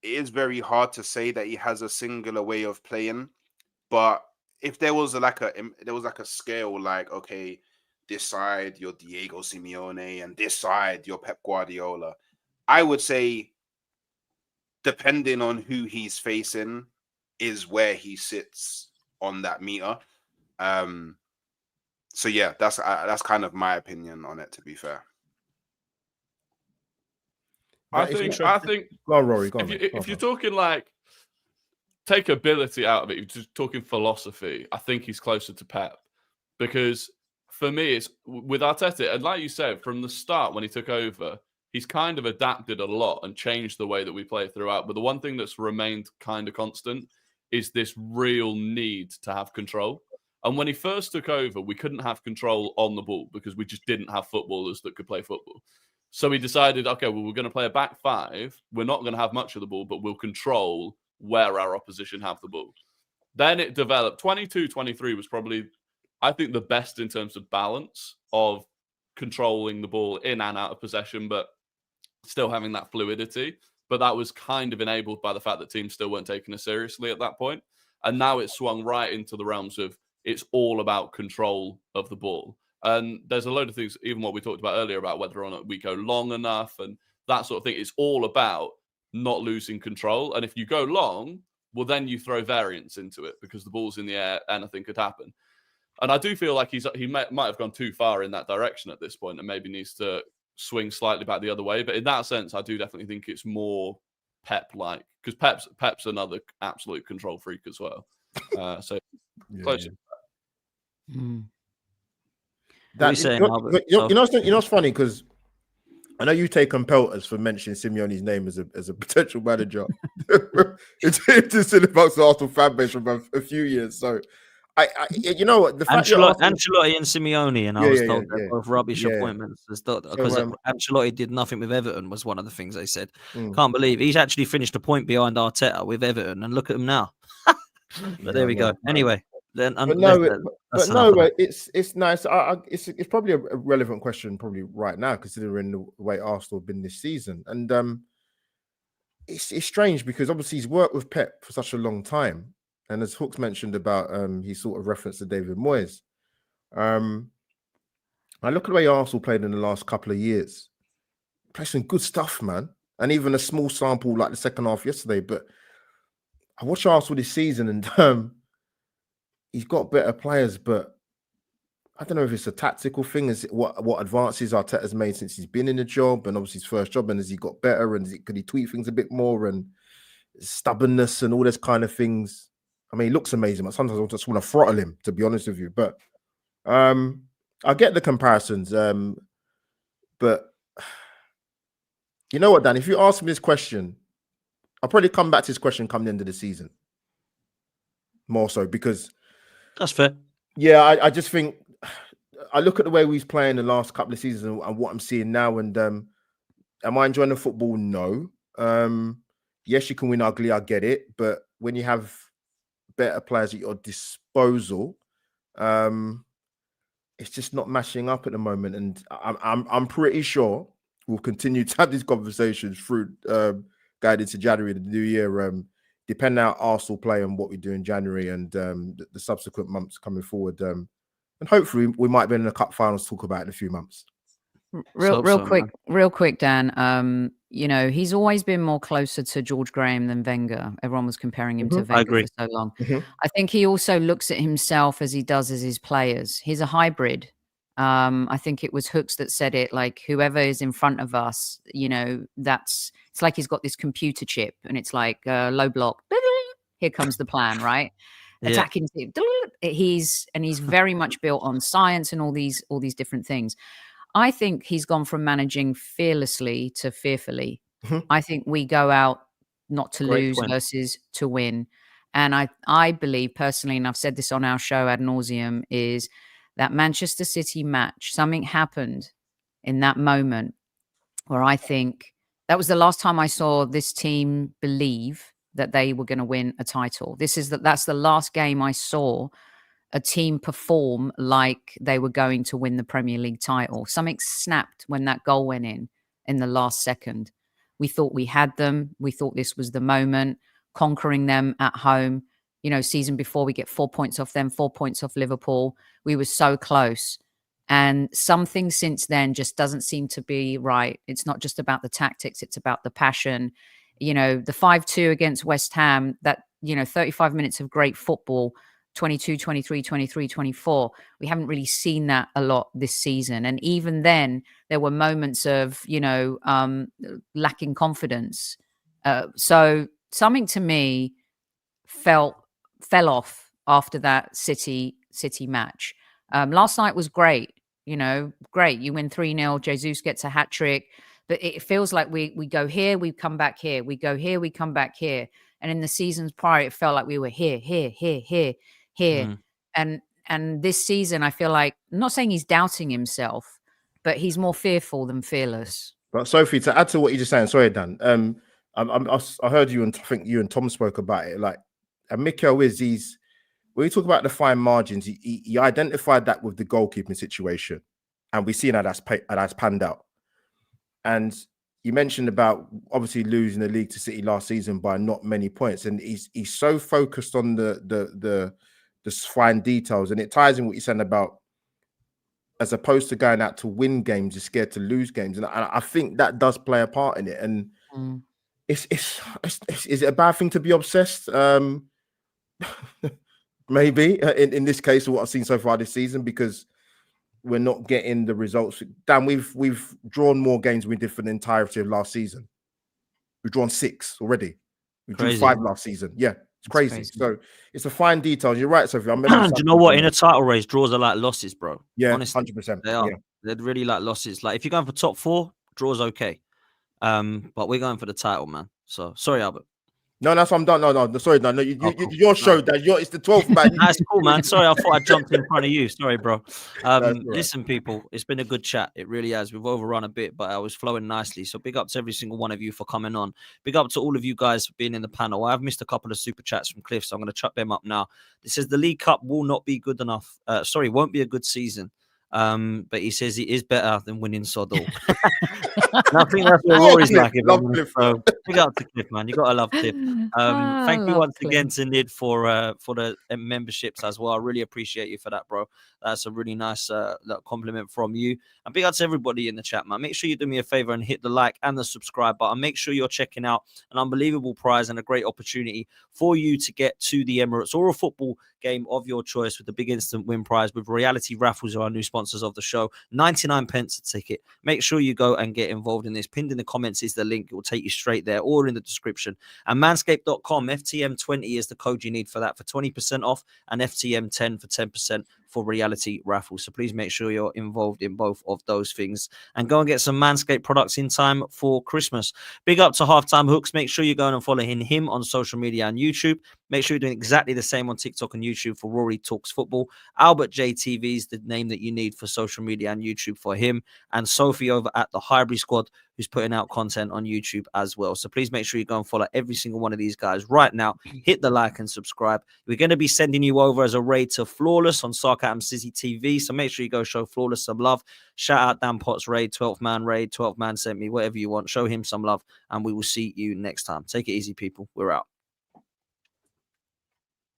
it is very hard to say that he has a singular way of playing. But if there was like a scale, like, okay, this side you're Diego Simeone and this side you're Pep Guardiola, I would say, depending on who he's facing, is where he sits on that meter. So yeah, that's kind of my opinion on it, to be fair. I think Go on, Rory. Go on, if you're talking like, take ability out of it, you're just talking philosophy, I think he's closer to Pep. Because for me, it's with Arteta, and like you said, from the start when he took over, he's kind of adapted a lot and changed the way that we play throughout. But the one thing that's remained kind of constant is this real need to have control. And when he first took over, we couldn't have control on the ball because we just didn't have footballers that could play football. So he decided, okay, well, we're going to play a back five. We're not going to have much of the ball, but we'll control where our opposition have the ball. Then it developed. 22-23 was probably, I think, the best in terms of balance of controlling the ball in and out of possession, but still having that fluidity. But that was kind of enabled by the fact that teams still weren't taking us seriously at that point. And now it's swung right into the realms of it's all about control of the ball. And there's a load of things, even what we talked about earlier, about whether or not we go long enough and that sort of thing. It's all about not losing control. And if you go long, well, then you throw variance into it because the ball's in the air, anything could happen. And I do feel like he might have gone too far in that direction at this point and maybe needs to swing slightly back the other way. But in that sense, I do definitely think it's more Pep-like, because Pep's another absolute control freak as well. So close. You know what's funny, because I know you've taken pelters for mentioning Simeone's name as a potential manager. It's in amongst the Arsenal fan base for about a few years. So you know what, the fact Ancelotti and Simeone, and I was told they're both rubbish appointments because Ancelotti did nothing with Everton was one of the things they said. Can't believe he's actually finished a point behind Arteta with Everton, and look at him now. But there we go. Anyway, then it's nice. It's probably a relevant question probably right now, considering the way Arsenal have been this season, and it's strange because obviously he's worked with Pep for such a long time. And as Hooks mentioned about, he sort of referenced to David Moyes. I look at the way Arsenal played in the last couple of years. Played some good stuff, man. And even a small sample like the second half yesterday. But I watched Arsenal this season, and he's got better players. But I don't know if it's a tactical thing. Is it what advances Arteta's made since he's been in the job, and obviously his first job. And has he got better? And could he tweak things a bit more? And stubbornness and all those kind of things. I mean, he looks amazing, but sometimes I just want to throttle him, to be honest with you. But I get the comparisons. But you know what, Dan? If you ask me this question, I'll probably come back to this question come the end of the season. More so, because... That's fair. Yeah, I just think... I look at the way he's playing the last couple of seasons and what I'm seeing now, and am I enjoying the football? No. Yes, you can win ugly, I get it. But when you have better players at your disposal, it's just not matching up at the moment, and I'm pretty sure we'll continue to have these conversations through going into January, the new year, depending on how Arsenal play and what we do in January and the subsequent months coming forward, and hopefully we might be in the cup finals to talk about in a few months. Real quick, Dan. You know, he's always been more closer to George Graham than Wenger. Everyone was comparing him to Wenger for so long. I think he also looks at himself as he does as his players. He's a hybrid. I think it was Hooks that said it, like, whoever is in front of us, you know, it's like he's got this computer chip and it's like low block. Here comes the plan, right? attacking team. He's very much built on science and all these different things. I think he's gone from managing fearlessly to fearfully. I think we go out not to lose versus to win. And I believe personally, and I've said this on our show ad nauseum, is that Manchester City match, something happened in that moment where I think that was the last time I saw this team believe that they were going to win a title. That's the last game I saw a team perform like they were going to win the Premier League title. Something snapped when that goal went in the last second. We thought we had them. We thought this was the moment, conquering them at home. You know, season before we get 4 points off them, 4 points off Liverpool. We were so close. And something since then just doesn't seem to be right. It's not just about the tactics. It's about the passion. You know, the 5-2 against West Ham, that, 35 minutes of great football, 22, 23, 23, 24. We haven't really seen that a lot this season. And even then, there were moments of, lacking confidence. So something to me fell off after that City match. Last night was great. Great. You win 3-0. Jesus gets a hat trick. But it feels like we go here, we come back here. We go here, we come back here. And in the seasons prior, it felt like we were here. And this season, I feel like, I'm not saying he's doubting himself, but he's more fearful than fearless. But Sophie, to add to what you're just saying, sorry, Dan. I heard you, and I think you and Tom spoke about it. Like, and Mikel when you talk about the fine margins, he identified that with the goalkeeping situation, and we've seen how that's panned out. And you mentioned about obviously losing the league to City last season by not many points, and he's so focused on the fine details, and it ties in what you're saying about, as opposed to going out to win games, you're scared to lose games, and I think that does play a part in it. And is it a bad thing to be obsessed? Maybe in this case, of what I've seen so far this season, because we're not getting the results. Dan, we've drawn more games than we did for the entirety of last season. We've drawn 6 already. We drew 5 last season. Yeah, it's crazy. So it's a fine detail. You're right, Sophie. Do you know what? In a title race, draws are like losses, bro. Yeah, honestly, 100%. They are. Yeah. They're really like losses. Like if you're going for top 4, draws okay. But we're going for the title, man. So sorry, Albert. No, that's what I'm done. No, sorry, no. Cool. Your show, that it's the 12th, man. That's cool, man. Sorry, I thought I jumped in front of you. Sorry, bro. Listen, people, it's been a good chat. It really has. We've overrun a bit, but I was flowing nicely. So big up to every single one of you for coming on. Big up to all of you guys for being in the panel. I've missed a couple of super chats from Cliff, so I'm going to chuck them up now. It says the League Cup will not be good enough. Won't be a good season. But he says it is better than winning Sodal. I think that's what Rory's like. So big up to Cliff, man. You gotta love Cliff. Thank you once again to Nid for the memberships as well. I really appreciate you for that, bro. That's a really nice compliment from you. And big up to everybody in the chat, man. Make sure you do me a favor and hit the like and the subscribe button. Make sure you're checking out an unbelievable prize and a great opportunity for you to get to the Emirates or a football game of your choice with the big instant win prize with Reality Raffles, are our new sponsors of the show. 99 pence a ticket. Make sure you go and get involved in this. Pinned in the comments is the link. It will take you straight there or in the description. And manscaped.com, FTM20 is the code you need for that for 20% off, and FTM10 for 10% for Reality Raffles. So please make sure you're involved in both of those things and go and get some Manscaped products in time for Christmas. Big up to Halftime Hooks. Make sure you're going and following him on social media and YouTube. Make sure you're doing exactly the same on TikTok and YouTube for Rory Talks Football. Albert JTV is the name that you need for social media and YouTube for him. And Sophie over at the Highbury Squad, who's putting out content on YouTube as well. So please make sure you go and follow every single one of these guys right now. Hit the like and subscribe. We're going to be sending you over as a raid to Flawless on Sarkatam City TV. So make sure you go show Flawless some love. Shout out Dan Potts raid, 12th man raid, 12th man sent me, whatever you want. Show him some love and we will see you next time. Take it easy, people. We're out.